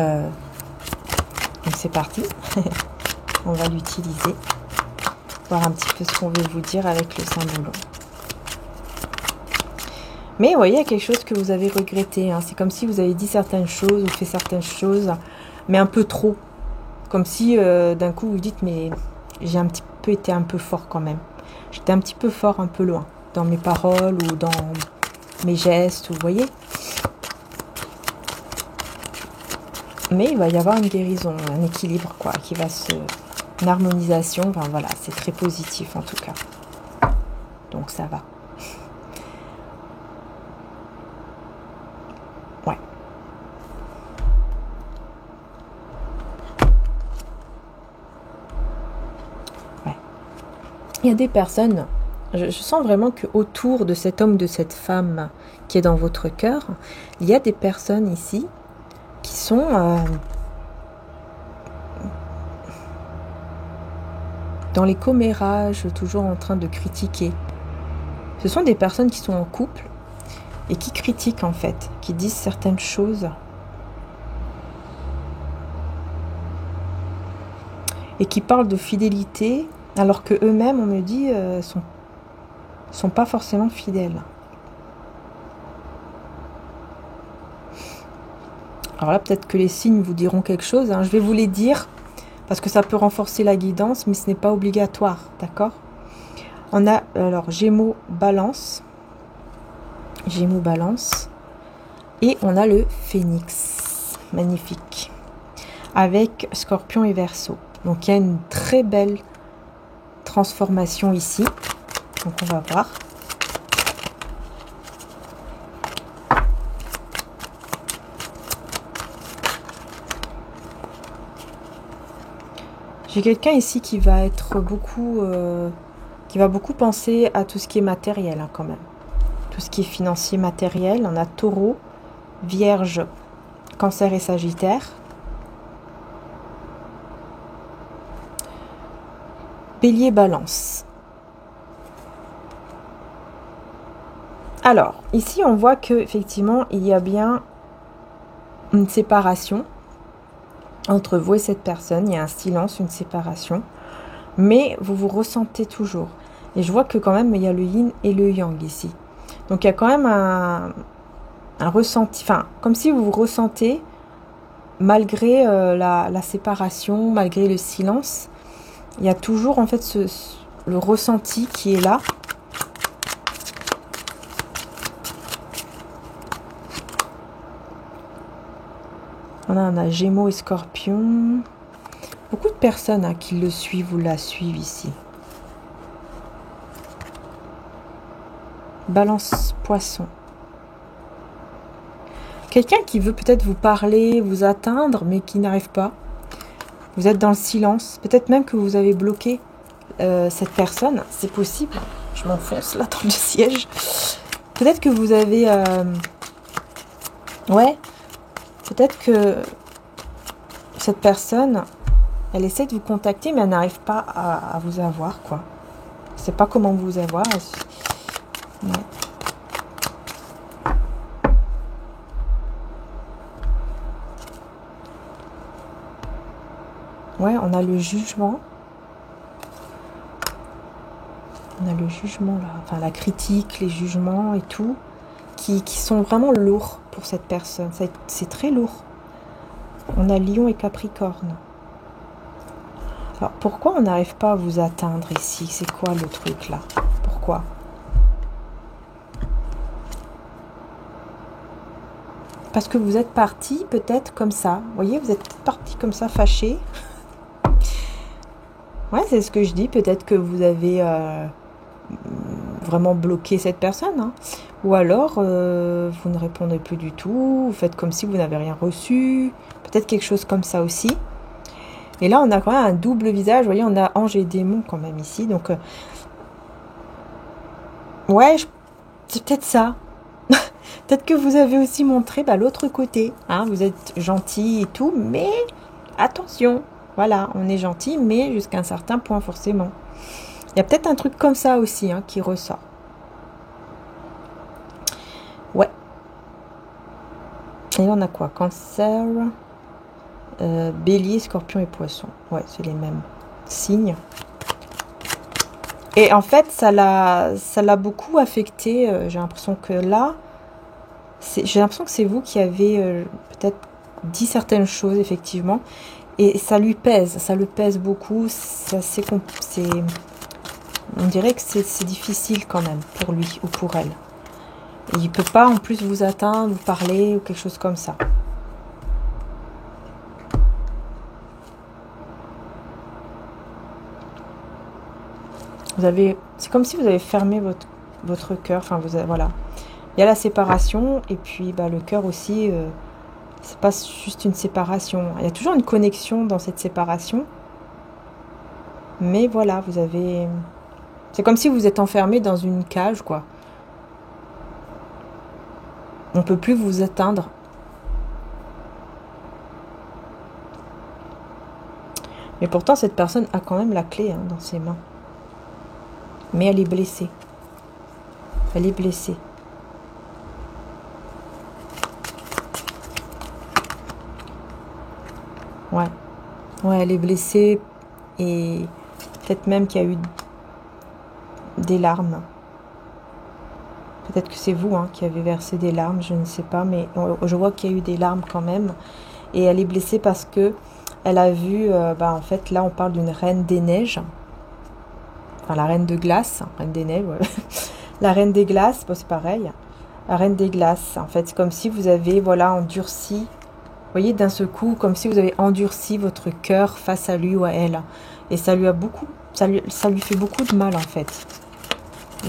S1: c'est parti, on va l'utiliser, voir un petit peu ce qu'on veut vous dire avec le symbole. Mais vous voyez, il y a quelque chose que vous avez regretté, hein. C'est comme si vous avez dit certaines choses ou fait certaines choses, mais un peu trop. Comme si d'un coup vous dites, mais j'ai un petit peu été un peu fort quand même. J'étais un petit peu fort, un peu loin, dans mes paroles ou dans mes gestes, vous voyez. Mais il va y avoir une guérison, un équilibre, quoi, une harmonisation, enfin voilà, c'est très positif en tout cas. Donc ça va. Ouais. Ouais. Il y a des personnes, je sens vraiment que autour de cet homme, de cette femme qui est dans votre cœur, il y a des personnes ici qui sont dans les commérages, toujours en train de critiquer. Ce sont des personnes qui sont en couple et qui critiquent en fait, qui disent certaines choses et qui parlent de fidélité alors que eux-mêmes, on me dit, sont pas forcément fidèles. Alors là, peut-être que les signes vous diront quelque chose. Hein. Je vais vous les dire parce que ça peut renforcer la guidance, mais ce n'est pas obligatoire, d'accord ? On a alors Gémeaux, Balance. Gémeaux, Balance. Et on a le Phénix. Magnifique. Avec Scorpion et Verseau. Donc il y a une très belle transformation ici. Donc on va voir. J'ai quelqu'un ici qui va être beaucoup, qui va beaucoup penser à tout ce qui est matériel hein, quand même. Tout ce qui est financier matériel. On a Taureau, Vierge, Cancer et Sagittaire. Bélier, Balance. Alors, ici, on voit que effectivement, il y a bien une séparation entre vous et cette personne. Il y a un silence, une séparation. Mais vous vous ressentez toujours. Et je vois que quand même, il y a le yin et le yang ici. Donc, il y a quand même un ressenti. Enfin, comme si vous vous ressentez, malgré la séparation, malgré le silence, il y a toujours en fait le ressenti qui est là. On a Gémeaux et Scorpion. Beaucoup de personnes hein, qui le suivent ou la suivent ici. Balance, Poisson. Quelqu'un qui veut peut-être vous parler, vous atteindre, mais qui n'arrive pas. Vous êtes dans le silence. Peut-être même que vous avez bloqué cette personne. C'est possible. Je m'enfonce là dans le siège. Peut-être que vous avez... Ouais. Peut-être que cette personne, elle essaie de vous contacter, mais elle n'arrive pas à vous avoir, quoi. Elle ne sait pas comment vous avoir. Ouais. Ouais, on a le jugement. On a le jugement, là. Enfin, la critique, les jugements et tout, qui sont vraiment lourds pour cette personne. C'est très lourd. On a Lion et Capricorne. Alors, pourquoi on n'arrive pas à vous atteindre ici? C'est quoi le truc, là? Pourquoi? Parce que vous êtes parti peut-être comme ça. Vous voyez, vous êtes parti comme ça, fâché. Ouais, c'est ce que je dis. Peut-être que vous avez vraiment bloqué cette personne. Hein. Ou alors, vous ne répondez plus du tout. Vous faites comme si vous n'avez rien reçu. Peut-être quelque chose comme ça aussi. Et là, on a quand même un double visage. Vous voyez, on a ange et démon quand même ici. Donc, ouais, c'est peut-être ça. Peut-être que vous avez aussi montré l'autre côté. Hein, vous êtes gentil et tout, mais attention. Voilà, on est gentil, mais jusqu'à un certain point forcément. Il y a peut-être un truc comme ça aussi hein, qui ressort. Ouais. Et là, on a quoi? Cancer, Bélier, Scorpion et Poisson. Ouais, c'est les mêmes signes. Et en fait, ça l'a beaucoup affecté. J'ai l'impression que là, j'ai l'impression que c'est vous qui avez peut-être dit certaines choses, effectivement. Et ça lui pèse, ça le pèse beaucoup. On dirait que c'est difficile quand même pour lui ou pour elle. Et il ne peut pas en plus vous atteindre, vous parler ou quelque chose comme ça. C'est comme si vous avez fermé votre cœur. Enfin, voilà. Il y a la séparation et puis le cœur aussi. C'est pas juste une séparation. Il y a toujours une connexion dans cette séparation. Mais voilà, vous avez... C'est comme si vous êtes enfermé dans une cage, quoi. On ne peut plus vous atteindre. Mais pourtant, cette personne a quand même la clé hein, dans ses mains. Mais elle est blessée. Elle est blessée. Ouais. Ouais, elle est blessée. Et peut-être même qu'il y a eu des larmes. Peut-être que c'est vous hein, qui avez versé des larmes, je ne sais pas. Mais je vois qu'il y a eu des larmes quand même. Et elle est blessée parce que elle a vu... en fait, là, on parle d'une reine des neiges. Enfin, la reine de glace. Reine des neiges, ouais. La reine des glaces, bon, c'est pareil. La reine des glaces, en fait, c'est comme si vous avez, endurci. Vous voyez, d'un seul coup, comme si vous avez endurci votre cœur face à lui ou à elle. Et ça lui a beaucoup... Ça lui fait beaucoup de mal, en fait.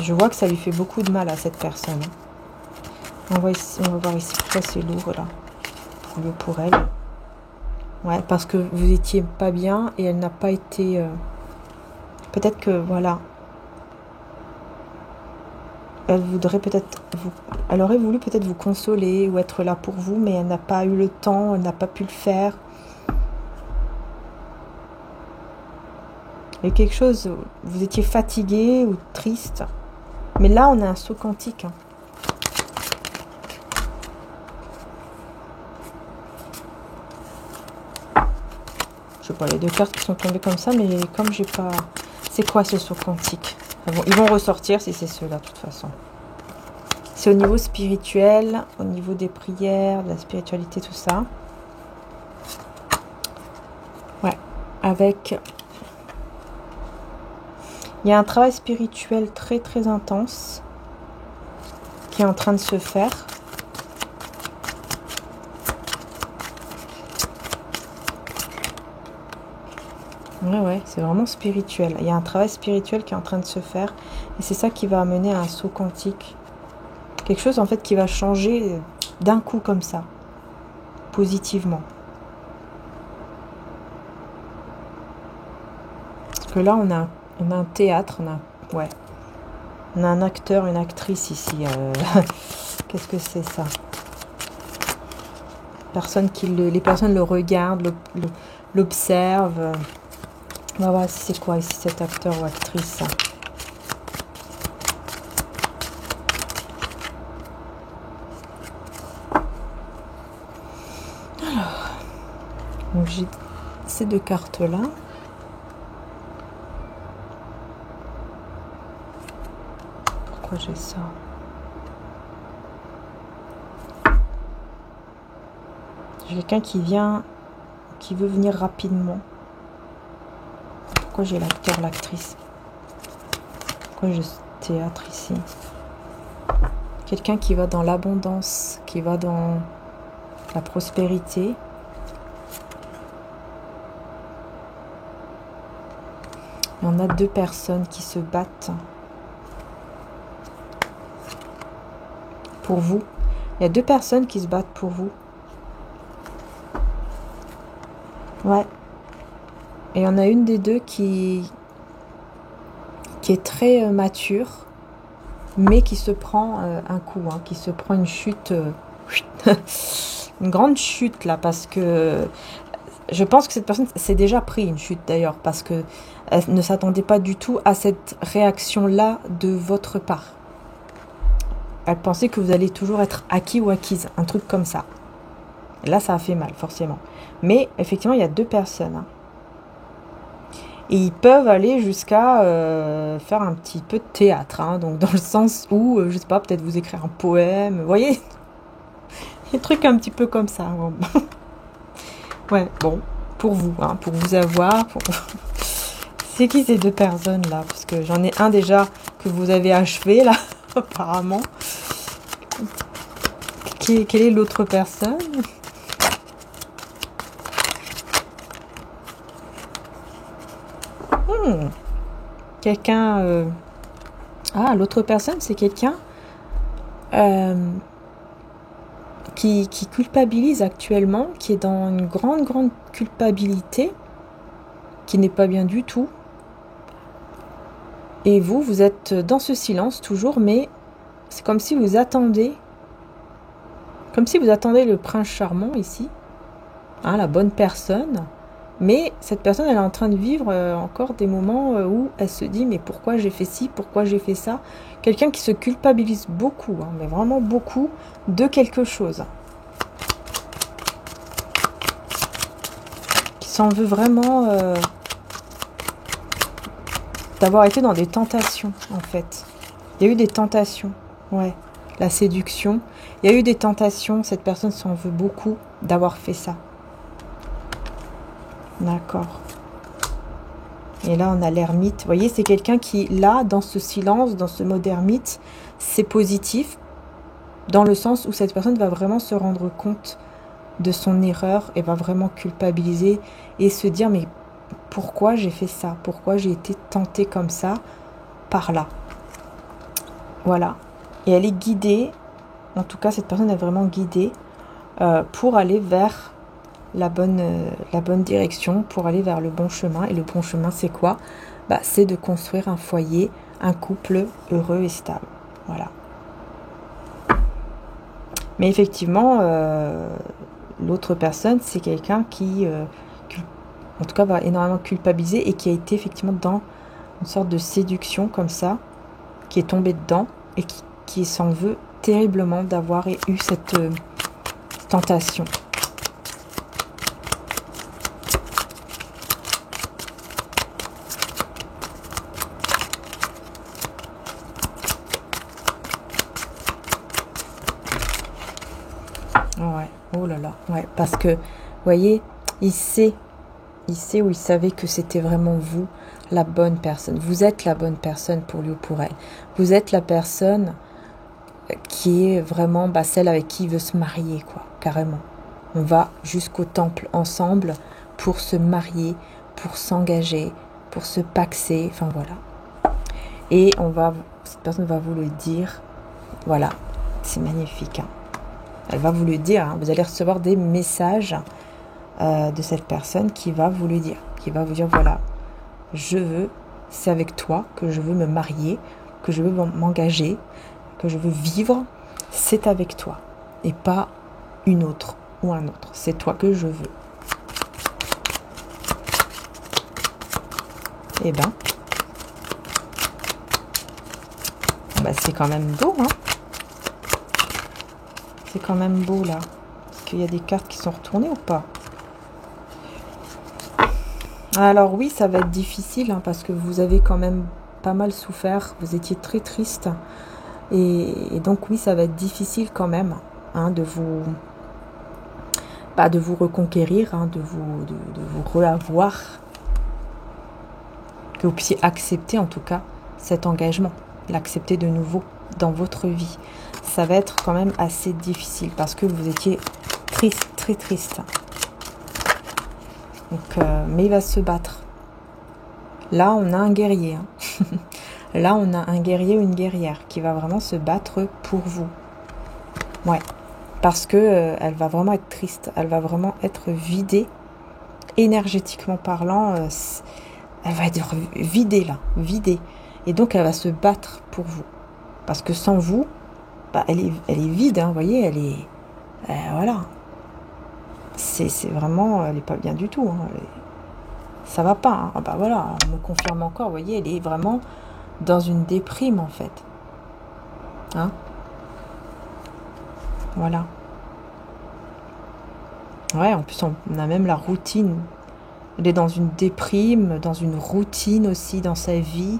S1: Je vois que ça lui fait beaucoup de mal à cette personne. On va voir ici pourquoi c'est lourd là. Pour lui ou pour elle. Ouais, parce que vous étiez pas bien et elle n'a pas été... Peut-être que, voilà. Elle voudrait peut-être vous... Elle aurait voulu peut-être vous consoler ou être là pour vous, mais elle n'a pas eu le temps, elle n'a pas pu le faire. Il y a quelque chose, vous étiez fatigué ou triste. Mais là, on a un saut quantique. Hein. Je sais pas, il y a deux cartes qui sont tombées comme ça, mais comme j'ai pas... C'est quoi ce saut quantique? Bon, ils vont ressortir si c'est ceux-là, de toute façon. C'est au niveau spirituel, au niveau des prières, de la spiritualité, tout ça. Ouais, avec... Il y a un travail spirituel très très intense qui est en train de se faire. Ouais, c'est vraiment spirituel. Il y a un travail spirituel qui est en train de se faire. Et c'est ça qui va amener à un saut quantique. Quelque chose en fait qui va changer d'un coup comme ça. Positivement. Parce que là, on a un théâtre. On a un acteur, une actrice ici. Qu'est-ce que c'est ça? Les personnes le regardent, l'observent. On va voir si c'est quoi ici cet acteur ou actrice. Alors, donc j'ai ces deux cartes-là. Pourquoi j'ai ça? J'ai quelqu'un qui veut venir rapidement. Pourquoi j'ai l'acteur, l'actrice? Pourquoi j'ai ce théâtre ici? Quelqu'un qui va dans l'abondance, qui va dans la prospérité. Et on a deux personnes qui se battent pour vous. Il y a deux personnes qui se battent pour vous. Ouais. Et il y en a une des deux qui est très mature, mais qui se prend un coup, hein, qui se prend une chute, une grande chute là, parce que je pense que cette personne s'est déjà pris une chute d'ailleurs, parce que elle ne s'attendait pas du tout à cette réaction-là de votre part. Elle pensait que vous allez toujours être acquis ou acquise, un truc comme ça. Là, ça a fait mal, forcément. Mais effectivement, il y a deux personnes. Hein. Et ils peuvent aller jusqu'à faire un petit peu de théâtre. Hein, donc, dans le sens où, je sais pas, peut-être vous écrire un poème. Vous voyez? Des trucs un petit peu comme ça. Ouais, bon, pour vous, hein, pour vous avoir. C'est qui ces deux personnes-là? Parce que j'en ai un déjà que vous avez achevé, là, apparemment. Quelle est l'autre personne? Quelqu'un... Ah, l'autre personne, c'est quelqu'un qui culpabilise actuellement, qui est dans une grande culpabilité, qui n'est pas bien du tout. Et vous êtes dans ce silence toujours, mais c'est comme si vous attendez... Comme si vous attendez le prince charmant ici, hein, la bonne personne. Mais cette personne, elle est en train de vivre encore des moments où elle se dit « Mais pourquoi j'ai fait ci? Pourquoi j'ai fait ça ?» Quelqu'un qui se culpabilise beaucoup, hein, mais vraiment beaucoup, de quelque chose. Qui s'en veut vraiment d'avoir été dans des tentations, en fait. Il y a eu des tentations, ouais. La séduction. Il y a eu des tentations, cette personne s'en veut beaucoup d'avoir fait ça. D'accord. Et là, on a l'ermite. Vous voyez, c'est quelqu'un qui, là, dans ce silence, dans ce mode ermite, c'est positif, dans le sens où cette personne va vraiment se rendre compte de son erreur et va vraiment culpabiliser et se dire, mais pourquoi j'ai fait ça? Pourquoi j'ai été tentée comme ça par là? Voilà. Et elle est guidée, en tout cas cette personne est vraiment guidée pour aller vers la bonne direction, pour aller vers le bon chemin. Et le bon chemin, c'est quoi? C'est de construire un foyer, un couple heureux et stable. Voilà. Mais effectivement, l'autre personne, c'est quelqu'un qui, en tout cas, va énormément culpabiliser et qui a été effectivement dans une sorte de séduction comme ça, qui est tombé dedans et qui s'en veut terriblement d'avoir eu cette tentation. Ouais, oh là là, ouais, parce que, vous voyez, il sait ou il savait que c'était vraiment vous, la bonne personne. Vous êtes la bonne personne pour lui ou pour elle. Vous êtes la personne qui est vraiment celle avec qui il veut se marier, quoi, carrément. On va jusqu'au temple ensemble pour se marier, pour s'engager, pour se paxer, enfin voilà. Et cette personne va vous le dire, voilà, c'est magnifique, hein. Elle va vous le dire, hein. Vous allez recevoir des messages de cette personne qui va vous le dire, qui va vous dire, voilà, c'est avec toi que je veux me marier, que je veux m'engager, que je veux vivre, c'est avec toi, et pas une autre ou un autre, c'est toi que je veux. Eh ben, c'est quand même beau, hein. C'est quand même beau, là. Est-ce qu'il y a des cartes qui sont retournées ou pas? Alors oui, ça va être difficile, hein, parce que vous avez quand même pas mal souffert. Vous étiez très triste. Et donc oui, ça va être difficile quand même, hein, de vous reconquérir, hein, de vous revoir. Que vous puissiez accepter en tout cas cet engagement. L'accepter de nouveau dans votre vie. Ça va être quand même assez difficile parce que vous étiez triste, très triste. Donc, mais il va se battre. Là, on a un guerrier. Hein. Là, on a un guerrier ou une guerrière qui va vraiment se battre pour vous. Ouais. Parce que elle va vraiment être triste. Elle va vraiment être vidée. Énergétiquement parlant, elle va être vidée là. Vidée. Et donc, elle va se battre pour vous. Parce que sans vous, elle est vide. Hein, vous voyez, elle est... voilà. C'est vraiment... Elle n'est pas bien du tout. Hein, ça va pas. Hein. Voilà, on me confirme encore. Vous voyez, elle est vraiment dans une déprime en fait. Hein? Voilà. Ouais, en plus, on a même la routine. Elle est dans une déprime, dans une routine aussi dans sa vie,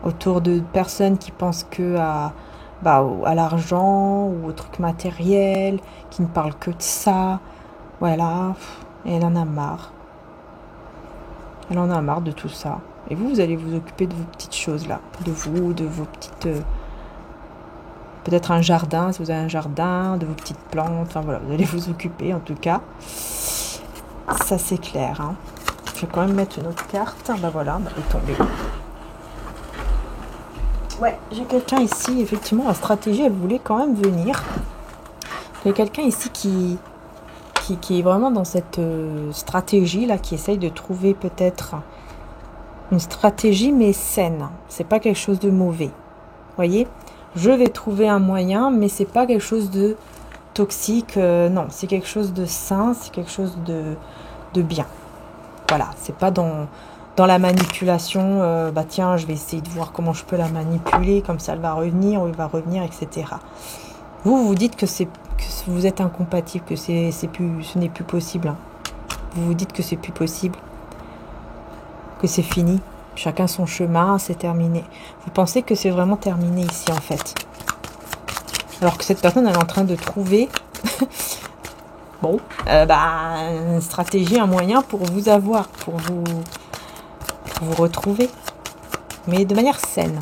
S1: autour de personnes qui pensent que à l'argent ou au truc matériel, qui ne parlent que de ça. Voilà, et elle en a marre. Elle en a marre de tout ça. Et vous allez vous occuper de vos petites choses là, de vous, de vos petites... peut-être un jardin, si vous avez un jardin, de vos petites plantes, enfin voilà, vous allez vous occuper en tout cas. Ça c'est clair, hein. Je vais quand même mettre une autre carte. Voilà, elle est tombée. Ouais, j'ai quelqu'un ici, effectivement, la stratégie, elle voulait quand même venir. Il y a quelqu'un ici qui est vraiment dans cette stratégie là, qui essaye de trouver peut-être une stratégie mais saine. C'est pas quelque chose de mauvais. Vous voyez, je vais trouver un moyen, mais c'est pas quelque chose de toxique. Non, c'est quelque chose de sain, c'est quelque chose de bien. Voilà, c'est pas dans la manipulation. Tiens, je vais essayer de voir comment je peux la manipuler, comme ça elle va revenir ou il va revenir, etc. Vous dites que vous êtes incompatible, que ce n'est plus possible. Hein. Vous vous dites que c'est plus possible, que c'est fini. Chacun son chemin, c'est terminé. Vous pensez que c'est vraiment terminé ici, en fait. Alors que cette personne, elle est en train de trouver une stratégie, un moyen pour vous avoir, pour vous retrouver. Mais de manière saine.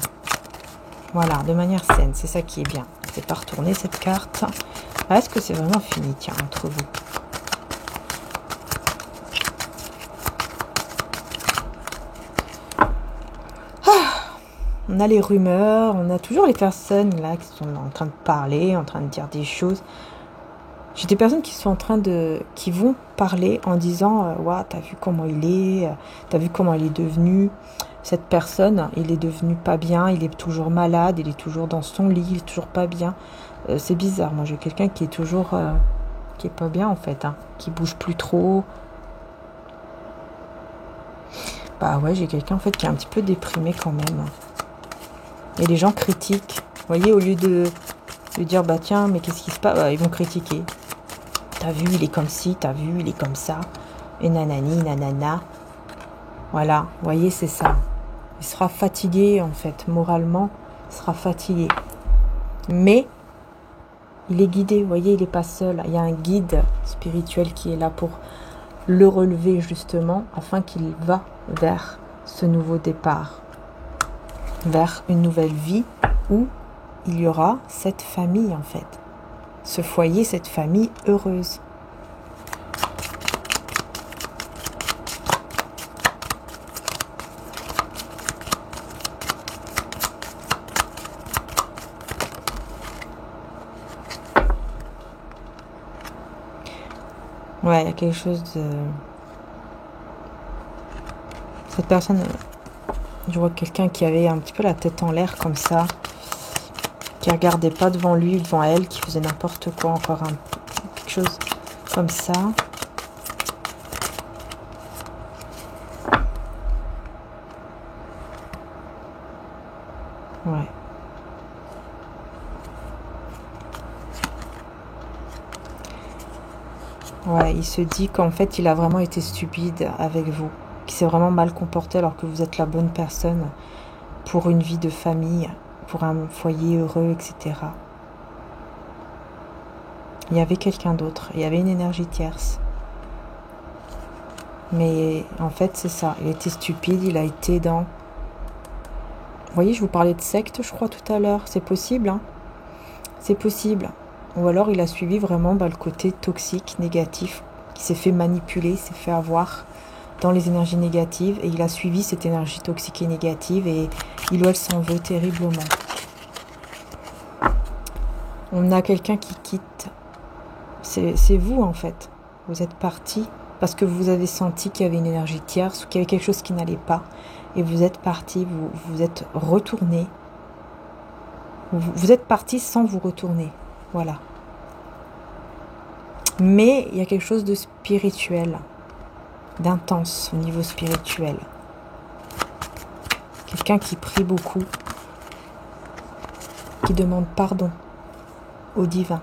S1: Voilà, de manière saine. C'est ça qui est bien. Je vais pas retourner cette carte. Est-ce que c'est vraiment fini, tiens, entre vous? On a les rumeurs, on a toujours les personnes là qui sont en train de parler, en train de dire des choses. J'ai des personnes qui sont qui vont parler en disant ouais, t'as vu comment il est, t'as vu comment il est devenu. Cette personne, il est devenu pas bien, il est toujours malade, il est toujours dans son lit, il est toujours pas bien. C'est bizarre, moi j'ai quelqu'un qui est toujours qui est pas bien en fait, hein, qui bouge plus trop. Bah ouais, j'ai quelqu'un en fait qui est un petit peu déprimé quand même. Et les gens critiquent. Vous voyez, au lieu de dire bah tiens, mais qu'est-ce qui se passe, bah, ils vont critiquer. T'as vu, il est comme ci, t'as vu, il est comme ça. Et nanani, nanana. Voilà, vous voyez, c'est ça. Il sera fatigué en fait, moralement, il sera fatigué. Mais il est guidé, vous voyez, il n'est pas seul. Il y a un guide spirituel qui est là pour le relever justement, afin qu'il va vers ce nouveau départ, vers une nouvelle vie où il y aura cette famille en fait, ce foyer, cette famille heureuse. Ouais, il y a quelque chose de... Cette personne, je vois quelqu'un qui avait un petit peu la tête en l'air comme ça, qui regardait pas devant lui, devant elle, qui faisait n'importe quoi, encore quelque chose comme ça. Ouais. Ouais, il se dit qu'en fait, il a vraiment été stupide avec vous, qu'il s'est vraiment mal comporté alors que vous êtes la bonne personne pour une vie de famille, pour un foyer heureux, etc. Il y avait quelqu'un d'autre, il y avait une énergie tierce. Mais en fait, c'est ça, il était stupide, il a été dans... Vous voyez, je vous parlais de secte, je crois, tout à l'heure. C'est possible, hein? C'est possible. Ou alors, il a suivi vraiment le côté toxique, négatif, qui s'est fait manipuler, s'est fait avoir dans les énergies négatives. Et il a suivi cette énergie toxique et négative et il ou elle s'en veut terriblement. On a quelqu'un qui quitte. C'est vous, en fait. Vous êtes parti parce que vous avez senti qu'il y avait une énergie tierce ou qu'il y avait quelque chose qui n'allait pas. Et vous êtes parti, vous êtes retourné. Vous êtes parti sans vous retourner. Voilà. Mais il y a quelque chose de spirituel, d'intense au niveau spirituel. Quelqu'un qui prie beaucoup, qui demande pardon au divin.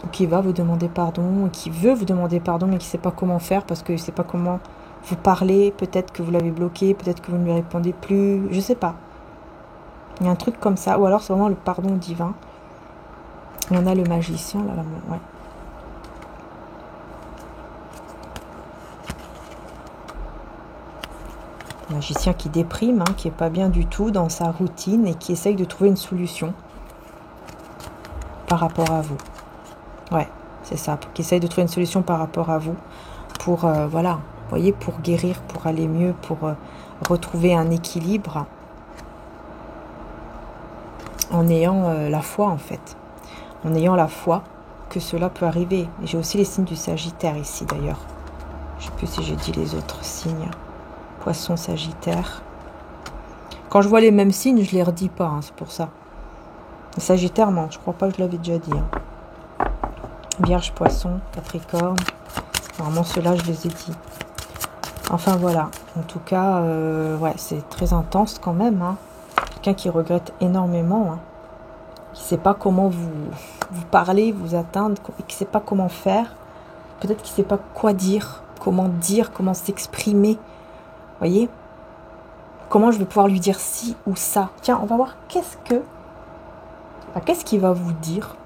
S1: Ou qui va vous demander pardon, ou qui veut vous demander pardon, mais qui ne sait pas comment faire parce qu'il ne sait pas comment vous parler. Peut-être que vous l'avez bloqué, peut-être que vous ne lui répondez plus, je ne sais pas. Il y a un truc comme ça, ou alors c'est vraiment le pardon divin. Et on a le magicien, là, ouais. Le magicien qui déprime, hein, qui est pas bien du tout dans sa routine et qui essaye de trouver une solution par rapport à vous. Ouais, c'est ça, qui essaye de trouver une solution par rapport à vous pour, voilà, vous voyez, pour guérir, pour aller mieux, pour retrouver un équilibre en ayant la foi, en fait. En ayant la foi que cela peut arriver. Et j'ai aussi les signes du Sagittaire ici, d'ailleurs. Je ne sais plus si j'ai dit les autres signes. Poisson, Sagittaire. Quand je vois les mêmes signes, je les redis pas, hein, c'est pour ça. Le Sagittaire, non, je crois pas que je l'avais déjà dit. Hein. Vierge, Poisson, Capricorne. Normalement, ceux-là, je les ai dit. Enfin, voilà. En tout cas, ouais, c'est très intense quand même. Hein. Quelqu'un qui regrette énormément. Hein. Qui ne sait pas comment vous parler, vous atteindre, qui ne sait pas comment faire. Peut-être qu'il ne sait pas quoi dire, comment s'exprimer. Vous voyez? Comment je vais pouvoir lui dire ci ou ça? Tiens, on va voir qu'est-ce qu'il va vous dire.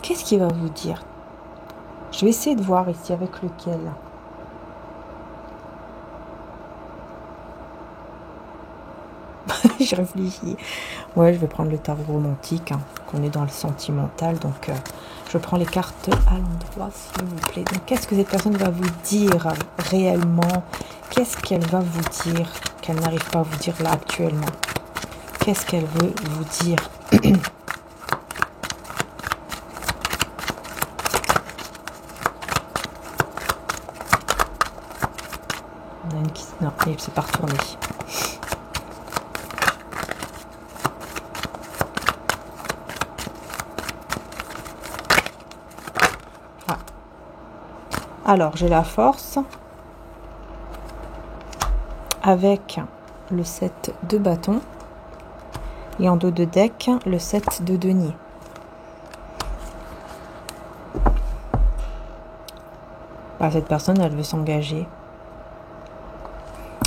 S1: Qu'est-ce qu'il va vous dire? Je vais essayer de voir ici avec lequel. Je réfléchis. Ouais, je vais prendre le tarot romantique. Hein. qu'on est dans le sentimental. Donc, je prends les cartes à l'endroit, s'il vous plaît. Donc, qu'est-ce que cette personne va vous dire réellement? Qu'est-ce qu'elle va vous dire qu'elle n'arrive pas à vous dire là actuellement? Qu'est-ce qu'elle veut vous dire? On a une qui... Non, il s'est pas retourné. Ah. Alors, j'ai la force avec le 7 de bâton et en dos de deck, le 7 de denier. Bah, cette personne, elle veut s'engager.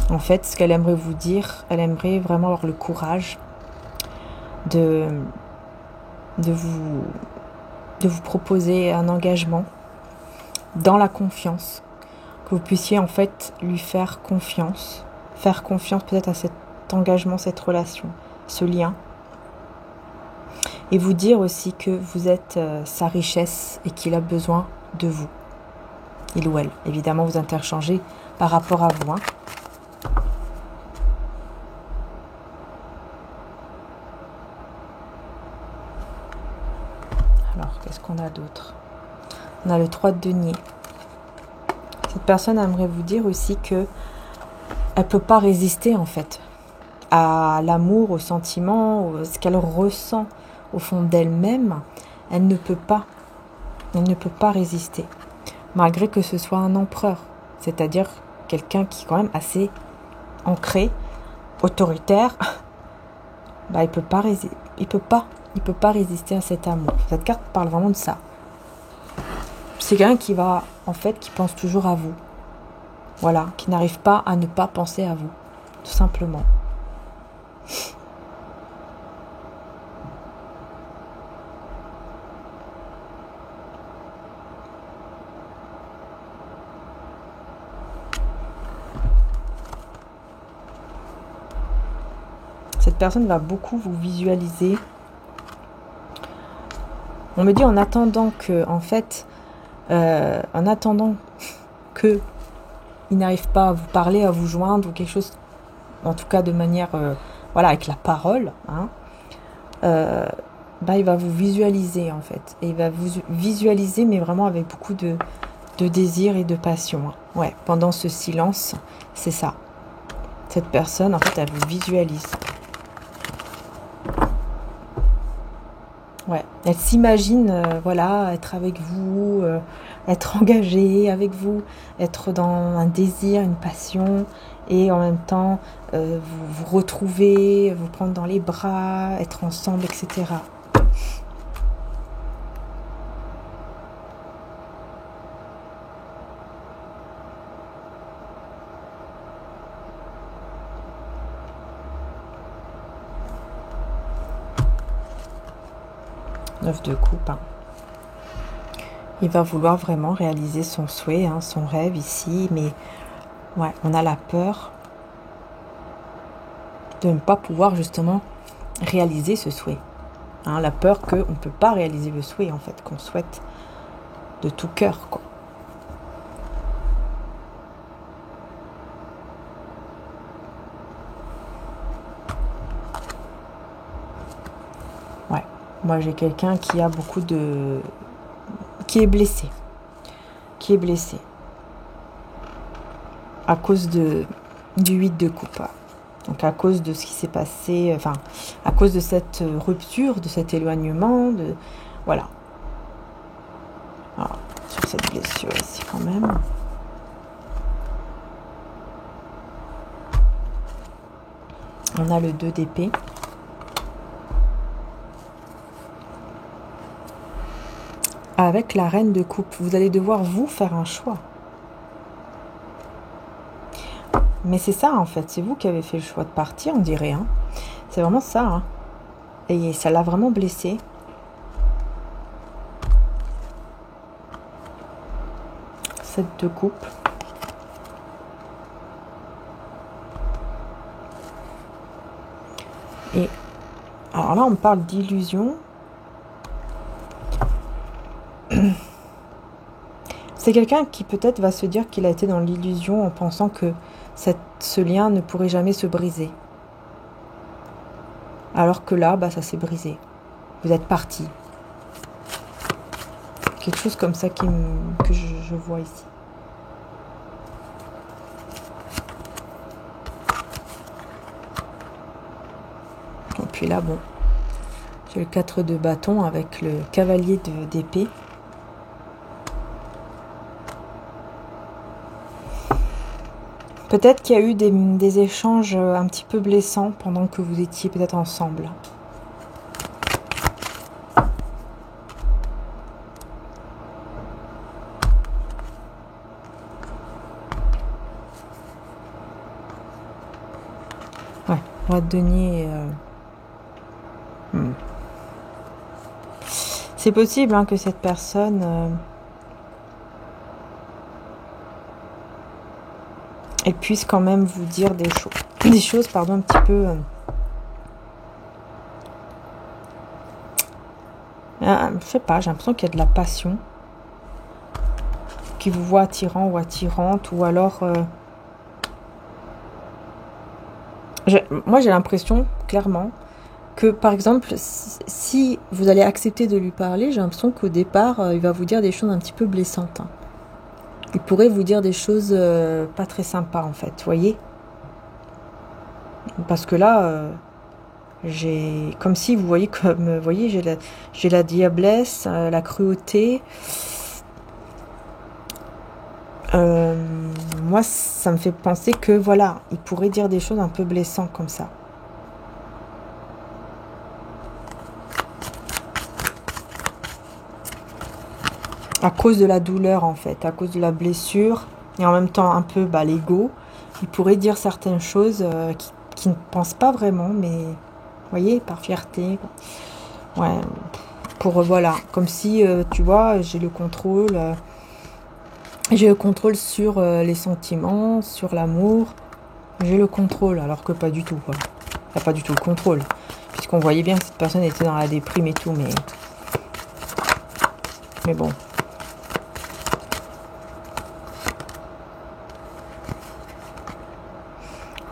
S1: En fait, ce qu'elle aimerait vous dire, elle aimerait vraiment avoir le courage de vous proposer un engagement dans la confiance, que vous puissiez en fait lui faire confiance peut-être à cet engagement, cette relation, ce lien, et vous dire aussi que vous êtes sa richesse et qu'il a besoin de vous, il ou elle. Évidemment, vous interchangez par rapport à vous, hein. Alors, qu'est-ce qu'on a d'autre? On a le 3 de denier. Cette personne aimerait vous dire aussi que elle peut pas résister en fait à l'amour, au sentiment, ce qu'elle ressent au fond d'elle-même. Elle ne peut pas résister, malgré que ce soit un empereur, c'est-à-dire quelqu'un qui est quand même assez ancré, autoritaire. Bah, il peut pas résister à cet amour. Cette carte parle vraiment de ça. C'est quelqu'un qui qui pense toujours à vous. Voilà, qui n'arrive pas à ne pas penser à vous, tout simplement. Cette personne va beaucoup vous visualiser. On me dit en attendant que, il n'arrive pas à vous parler, à vous joindre ou quelque chose, en tout cas de manière, avec la parole, hein, il va vous visualiser en fait. Et il va vous visualiser, mais vraiment avec beaucoup de désir et de passion, hein. Ouais, pendant ce silence, c'est ça. Cette personne, en fait, elle vous visualise. Ouais, elle s'imagine, être avec vous, être engagée avec vous, être dans un désir, une passion, et en même temps vous retrouver, vous prendre dans les bras, être ensemble, etc. 9 de coupe, hein. Il va vouloir vraiment réaliser son souhait, hein, son rêve ici, mais ouais, on a la peur de ne pas pouvoir justement réaliser ce souhait, hein, la peur qu'on ne peut pas réaliser le souhait en fait, qu'on souhaite de tout cœur, quoi. Ouais, moi j'ai quelqu'un qui a beaucoup de... qui est blessé à cause du 8 de coupe. Donc à cause de ce qui s'est passé, à cause de cette rupture, de cet éloignement, voilà. Alors, sur cette blessure ici quand même. On a le 2 d'épée. Avec la reine de coupe, vous allez devoir vous faire un choix. Mais c'est ça en fait, c'est vous qui avez fait le choix de partir, on dirait, hein. C'est vraiment ça, hein. Et ça l'a vraiment blessé. Cette de coupe. Et alors là, on parle d'illusion. C'est quelqu'un qui peut-être va se dire qu'il a été dans l'illusion en pensant que ce lien ne pourrait jamais se briser. Alors que là, bah, ça s'est brisé. Vous êtes parti. Quelque chose comme ça que je vois ici. Et puis là, bon, j'ai le 4 de bâton avec le cavalier d'épée. Peut-être qu'il y a eu des échanges un petit peu blessants pendant que vous étiez peut-être ensemble. Ouais, roi de denier. C'est possible hein, que cette personne... elle puisse quand même vous dire des choses pardon, un petit peu... je sais pas, j'ai l'impression qu'il y a de la passion. Qui vous voit attirant ou attirante, ou alors... moi j'ai l'impression, clairement, que par exemple, si vous allez accepter de lui parler, j'ai l'impression qu'au départ, il va vous dire des choses un petit peu blessantes. Hein. Il pourrait vous dire des choses pas très sympas en fait, vous voyez. Parce que là, j'ai... Comme si, vous voyez, comme, vous voyez, j'ai la diablesse, la cruauté. Moi, ça me fait penser que, voilà, il pourrait dire des choses un peu blessantes comme ça. À cause de la douleur, en fait, à cause de la blessure, et en même temps un peu l'ego, il pourrait dire certaines choses qui ne pensent pas vraiment, mais, vous voyez, par fierté. Ouais, voilà, comme si, tu vois, j'ai le contrôle sur les sentiments, sur l'amour, j'ai le contrôle, alors que pas du tout, quoi. Il n'y a pas du tout le contrôle, puisqu'on voyait bien que cette personne était dans la déprime et tout, mais bon.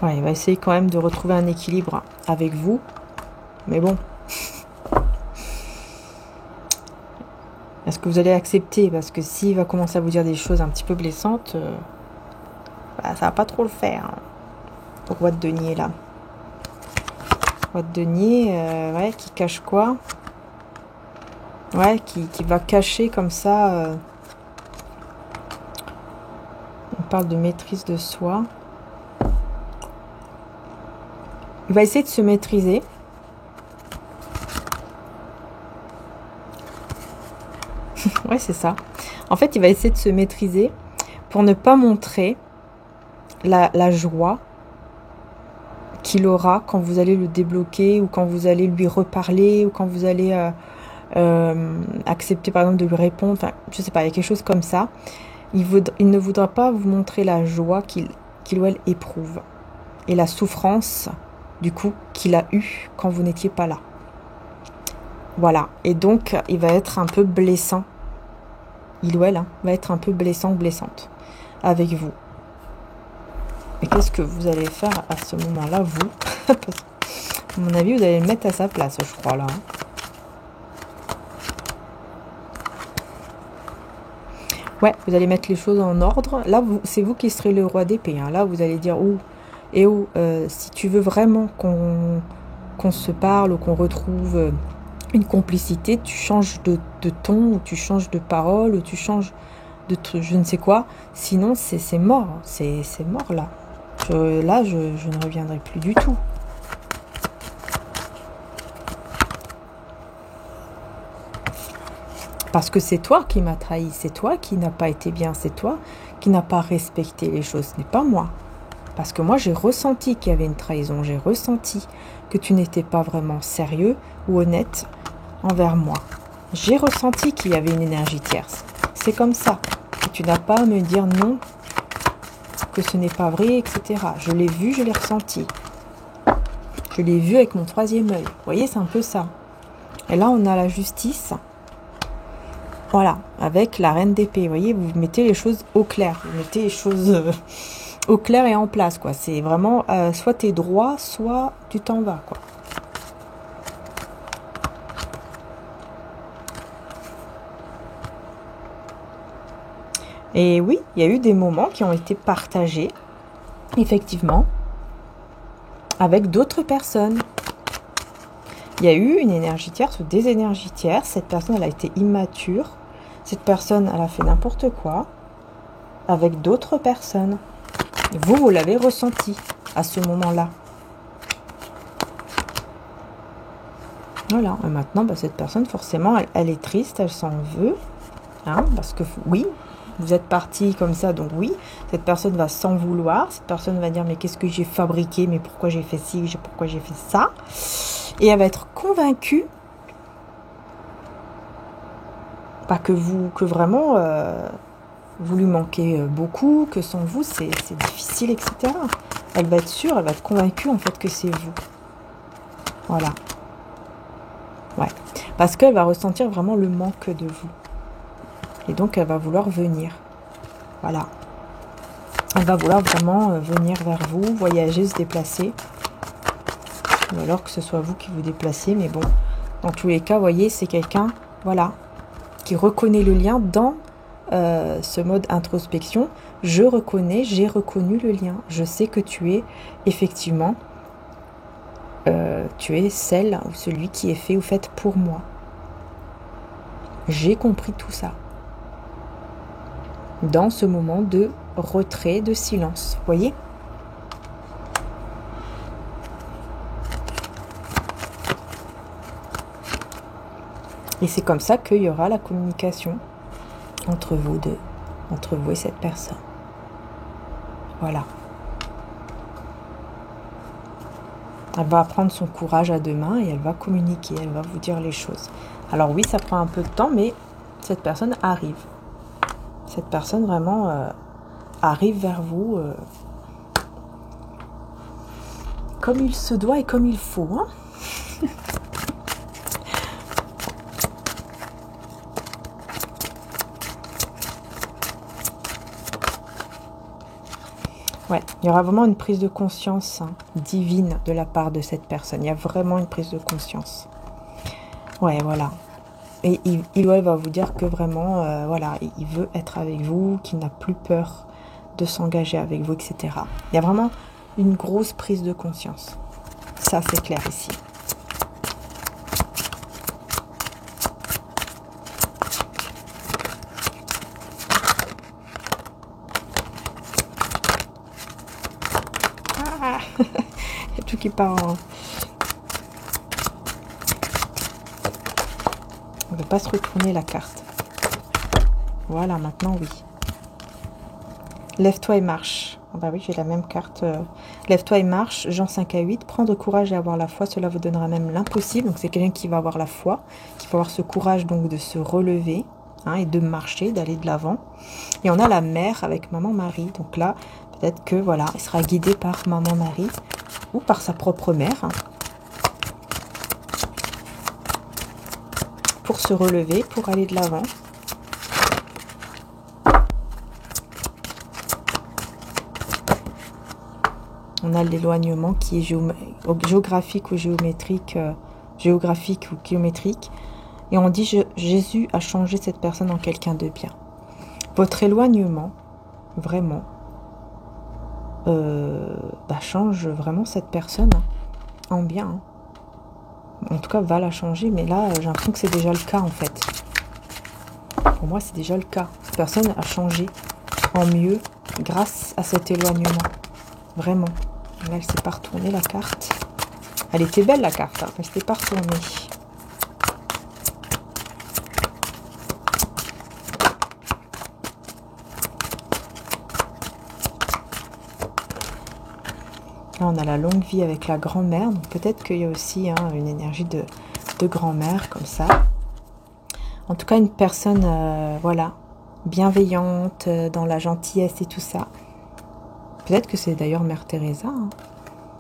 S1: Ouais, il va essayer quand même de retrouver un équilibre avec vous. Mais bon. Est-ce que vous allez accepter? Parce que s'il va commencer à vous dire des choses un petit peu blessantes, ça va pas trop le faire. Hein, pour roi de denier, là. Roi de denier, ouais, qui cache quoi? Ouais, qui va cacher comme ça. On parle de maîtrise de soi. Il va essayer de se maîtriser. Ouais, c'est ça. En fait, il va essayer de se maîtriser pour ne pas montrer la joie qu'il aura quand vous allez le débloquer ou quand vous allez lui reparler ou quand vous allez accepter par exemple de lui répondre. Enfin, je sais pas, il y a quelque chose comme ça. Il ne voudra pas vous montrer la joie qu'il ou elle éprouve et la souffrance du coup qu'il a eu quand vous n'étiez pas là. Voilà. Et donc, il va être un peu blessant. Il ou elle va être un peu blessant ou blessante avec vous. Et qu'est-ce que vous allez faire à ce moment-là, vous? Parce que, à mon avis, vous allez le mettre à sa place, je crois, là. Ouais, vous allez mettre les choses en ordre. Là, c'est vous qui serez le roi d'épée. Hein. Là, vous allez dire, si tu veux vraiment qu'on se parle ou qu'on retrouve une complicité, tu changes de ton, ou tu changes de parole, ou tu changes de je ne sais quoi. Sinon, c'est mort. C'est mort, là. Je ne reviendrai plus du tout. Parce que c'est toi qui m'as trahi, c'est toi qui n'as pas été bien, c'est toi qui n'as pas respecté les choses, ce n'est pas moi. Parce que moi, j'ai ressenti qu'il y avait une trahison, j'ai ressenti que tu n'étais pas vraiment sérieux ou honnête envers moi. J'ai ressenti qu'il y avait une énergie tierce. C'est comme ça. Et tu n'as pas à me dire non, que ce n'est pas vrai, etc. Je l'ai vu, je l'ai ressenti. Je l'ai vu avec mon troisième œil. Vous voyez, c'est un peu ça. Et là, on a la justice. Voilà, avec la reine d'épée, vous voyez, vous mettez les choses au clair, vous mettez les choses au clair et en place, quoi. C'est vraiment, soit tu es droit, soit tu t'en vas, quoi. Et oui, il y a eu des moments qui ont été partagés, effectivement, avec d'autres personnes. Il y a eu une énergie tierce ou des énergies tierces. Cette personne, elle a été immature. Cette personne, elle a fait n'importe quoi avec d'autres personnes. Et vous l'avez ressenti à ce moment-là. Voilà. Et maintenant, bah, cette personne, forcément, elle est triste, elle s'en veut. Hein, parce que oui, vous êtes parti comme ça, donc oui, cette personne va s'en vouloir. Cette personne va dire, mais qu'est-ce que j'ai fabriqué? Mais pourquoi j'ai fait ci? Pourquoi j'ai fait ça? Et elle va être convaincue pas que vraiment vous lui manquez beaucoup, que sans vous c'est difficile, etc. Elle va être sûre, elle va être convaincue en fait que c'est vous. Voilà. Ouais. Parce qu'elle va ressentir vraiment le manque de vous. Et donc elle va vouloir venir. Voilà. Elle va vouloir vraiment venir vers vous, voyager, se déplacer. Ou alors que ce soit vous qui vous déplacez, mais bon, dans tous les cas, vous voyez, c'est quelqu'un, voilà, qui reconnaît le lien dans ce mode introspection. Je reconnais, j'ai reconnu le lien. Je sais que tu es effectivement, tu es celle ou celui qui est fait ou faite pour moi. J'ai compris tout ça. Dans ce moment de retrait, de silence, vous voyez ? Et c'est comme ça qu'il y aura la communication entre vous deux, entre vous et cette personne. Voilà. Elle va prendre son courage à deux mains et elle va communiquer, elle va vous dire les choses. Alors oui, ça prend un peu de temps, mais cette personne arrive. Cette personne vraiment arrive vers vous comme il se doit et comme il faut. Hein. Ouais, il y aura vraiment une prise de conscience divine de la part de cette personne. Il y a vraiment une prise de conscience. Ouais, voilà. Et il ou elle va vous dire que vraiment, voilà, il veut être avec vous, qu'il n'a plus peur de s'engager avec vous, etc. Il y a vraiment une grosse prise de conscience. Ça, c'est clair ici. Ah, il y a tout qui part en... On ne va pas se retourner la carte. Voilà, maintenant, oui. Lève-toi et marche. Ah bah oui, j'ai la même carte. Lève-toi et marche, Jean 5 à 8. Prendre courage et avoir la foi, cela vous donnera même l'impossible. Donc c'est quelqu'un qui va avoir la foi, qui va avoir ce courage donc de se relever hein, et de marcher, d'aller de l'avant. Et on a la mère avec maman Marie. Donc là, peut-être que voilà, il sera guidé par maman Marie ou par sa propre mère. Hein, pour se relever, pour aller de l'avant. On a l'éloignement qui est géographique ou géométrique, géographique ou géométrique. Et on dit Jésus a changé cette personne en quelqu'un de bien. Votre éloignement, vraiment, change vraiment cette personne en bien. Hein. En tout cas, va la changer. Mais là, j'ai l'impression que c'est déjà le cas en fait. Pour moi, c'est déjà le cas. Cette personne a changé en mieux grâce à cet éloignement. Vraiment. Là, elle s'est pas retournée la carte. Elle était belle la carte, hein, mais elle s'était pas retournée. Là, on a la longue vie avec la grand-mère. Donc peut-être qu'il y a aussi hein, une énergie de grand-mère comme ça. En tout cas, une personne, voilà, bienveillante, dans la gentillesse et tout ça. Peut-être que c'est d'ailleurs Mère Teresa, hein.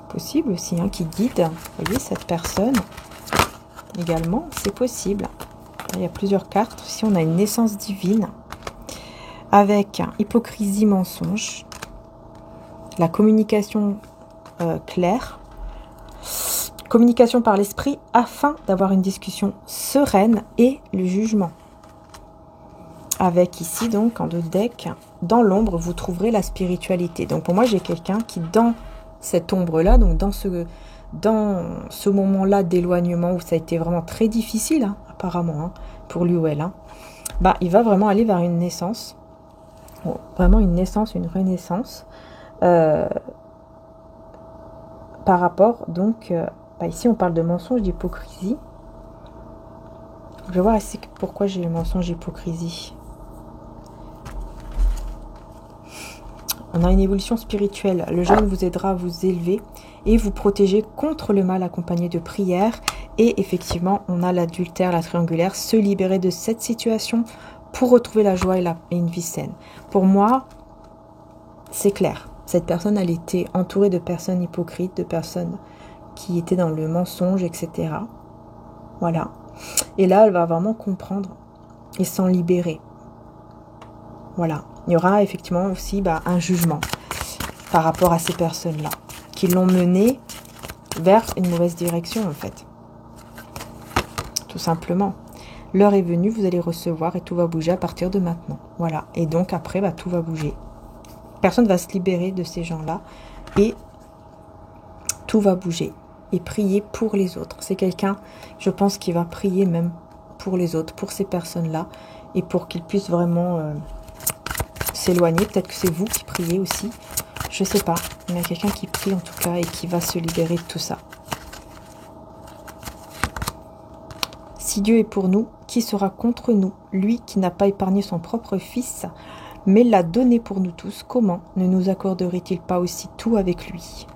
S1: Possible aussi, hein, qui guide, vous voyez, cette personne. Également, c'est possible. Il y a plusieurs cartes. Ici, on a une naissance divine avec hypocrisie, mensonge, la communication claire, communication par l'esprit afin d'avoir une discussion sereine et le jugement. Avec ici, donc, en 2 decks, dans l'ombre, vous trouverez la spiritualité. Donc, pour moi, j'ai quelqu'un qui, dans cette ombre-là, donc dans ce moment-là d'éloignement où ça a été vraiment très difficile, hein, apparemment, hein, pour lui ou elle, hein, bah, il va vraiment aller vers une naissance. Bon, vraiment une naissance, une renaissance. Par rapport, donc, bah ici on parle de mensonge, d'hypocrisie. Je vais voir ici pourquoi j'ai le mensonge, d'hypocrisie. On a une évolution spirituelle. Le jeûne vous aidera à vous élever et vous protéger contre le mal accompagné de prières. Et effectivement, on a l'adultère, la triangulaire, se libérer de cette situation pour retrouver la joie et une vie saine. Pour moi, c'est clair. Cette personne, elle était entourée de personnes hypocrites, de personnes qui étaient dans le mensonge, etc. Voilà. Et là, elle va vraiment comprendre et s'en libérer. Voilà. Il y aura effectivement aussi un jugement par rapport à ces personnes-là qui l'ont menée vers une mauvaise direction, en fait. Tout simplement. L'heure est venue, vous allez recevoir et tout va bouger à partir de maintenant. Voilà. Et donc, après, tout va bouger. Personne va se libérer de ces gens-là et tout va bouger. Et prier pour les autres. C'est quelqu'un, je pense, qui va prier même pour les autres, pour ces personnes-là, et pour qu'ils puissent vraiment s'éloigner. Peut-être que c'est vous qui priez aussi. Je sais pas. Il y a quelqu'un qui prie en tout cas et qui va se libérer de tout ça. Si Dieu est pour nous, qui sera contre nous? Lui qui n'a pas épargné son propre fils, mais l'a donné pour nous tous, comment ne nous accorderait-il pas aussi tout avec lui?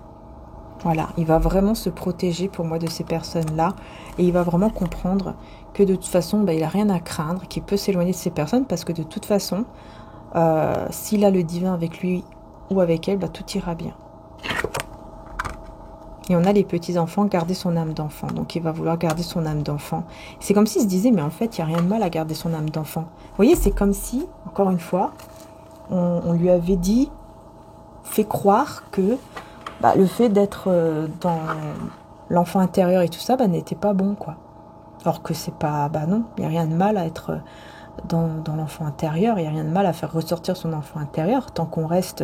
S1: Voilà, il va vraiment se protéger pour moi de ces personnes-là et il va vraiment comprendre que de toute façon, il n'a rien à craindre, qu'il peut s'éloigner de ces personnes parce que de toute façon, s'il a le divin avec lui ou avec elle, tout ira bien. Et on a les petits-enfants, garder son âme d'enfant. Donc il va vouloir garder son âme d'enfant. C'est comme s'il se disait, mais en fait, il n'y a rien de mal à garder son âme d'enfant. Vous voyez, c'est comme si, encore une fois, on lui avait dit, fait croire que le fait d'être dans l'enfant intérieur et tout ça, n'était pas bon, quoi. Alors que c'est pas, non, il n'y a rien de mal à être dans l'enfant intérieur, il n'y a rien de mal à faire ressortir son enfant intérieur, tant qu'on reste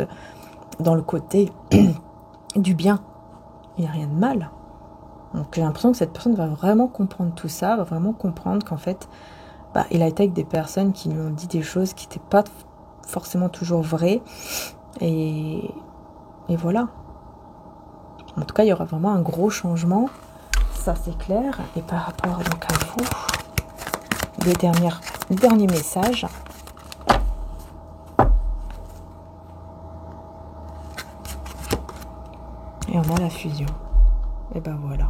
S1: dans le côté du bien. Il n'y a rien de mal. Donc j'ai l'impression que cette personne va vraiment comprendre tout ça, va vraiment comprendre qu'en fait, il a été avec des personnes qui lui ont dit des choses qui n'étaient pas forcément toujours vraies. Et voilà. En tout cas, il y aura vraiment un gros changement. Ça, c'est clair. Et par rapport donc à vous, le dernier message. Et on a la fusion. Et voilà.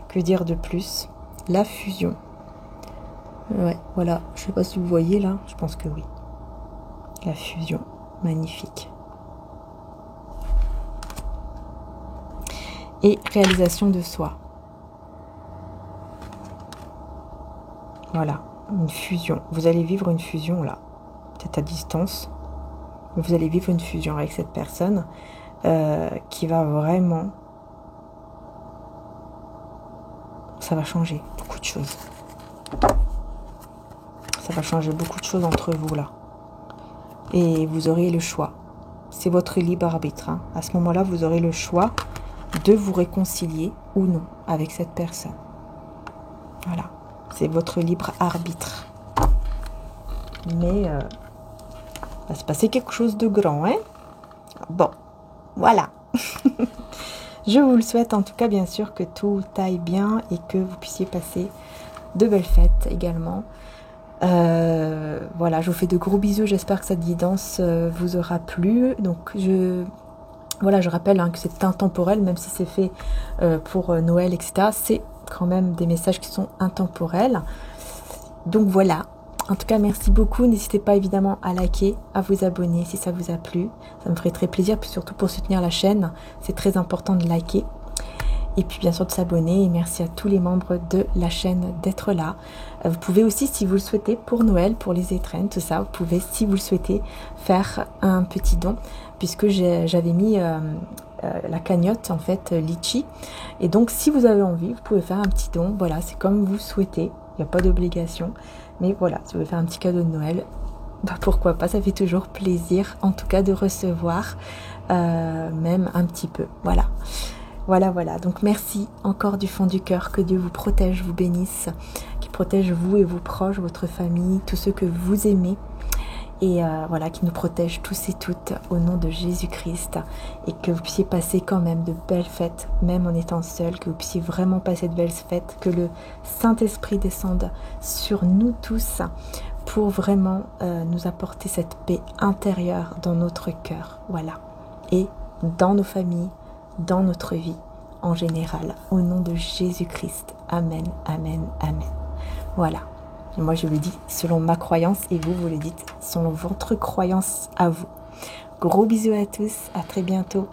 S1: Que dire de plus? La fusion. Ouais, voilà. Je sais pas si vous voyez là. Je pense que oui. La fusion. Magnifique. Et réalisation de soi. Voilà. Une fusion. Vous allez vivre une fusion là. Peut-être à distance. Mais vous allez vivre une fusion avec cette personne. Qui va vraiment, ça va changer beaucoup de choses. Ça va changer beaucoup de choses entre vous là. Et vous aurez le choix. C'est votre libre arbitre. Hein. À ce moment-là, vous aurez le choix de vous réconcilier ou non avec cette personne. Voilà. C'est votre libre arbitre. Mais va se passer quelque chose de grand, hein? Bon. Voilà. Je vous le souhaite en tout cas, bien sûr, que tout aille bien et que vous puissiez passer de belles fêtes également. Voilà, je vous fais de gros bisous. J'espère que cette guidance vous aura plu. Donc, je rappelle que c'est intemporel, même si c'est fait pour Noël, etc. C'est quand même des messages qui sont intemporels. Donc, voilà. En tout cas, merci beaucoup. N'hésitez pas évidemment à liker, à vous abonner si ça vous a plu. Ça me ferait très plaisir. Puis surtout pour soutenir la chaîne, c'est très important de liker. Et puis bien sûr de s'abonner. Et merci à tous les membres de la chaîne d'être là. Vous pouvez aussi, si vous le souhaitez, pour Noël, pour les étrennes, tout ça, vous pouvez, si vous le souhaitez, faire un petit don, puisque j'avais mis la cagnotte, en fait, Litchi. Et donc, si vous avez envie, vous pouvez faire un petit don. Voilà, c'est comme vous souhaitez. Il n'y a pas d'obligation. Mais voilà, si vous voulez faire un petit cadeau de Noël, bah pourquoi pas, ça fait toujours plaisir, en tout cas, de recevoir même un petit peu. Voilà. Voilà. Donc merci encore du fond du cœur. Que Dieu vous protège, vous bénisse, qu'il protège vous et vos proches, votre famille, tous ceux que vous aimez. Et voilà, qu'il nous protège tous et toutes au nom de Jésus-Christ. Et que vous puissiez passer quand même de belles fêtes, même en étant seul, que vous puissiez vraiment passer de belles fêtes, que le Saint-Esprit descende sur nous tous pour vraiment nous apporter cette paix intérieure dans notre cœur. Voilà. Et dans nos familles, dans notre vie en général, au nom de Jésus-Christ. Amen, amen, amen. Voilà. Et moi, je le dis selon ma croyance et vous le dites selon votre croyance à vous. Gros bisous à tous, à très bientôt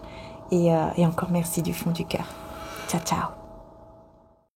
S1: et encore merci du fond du cœur. Ciao, ciao.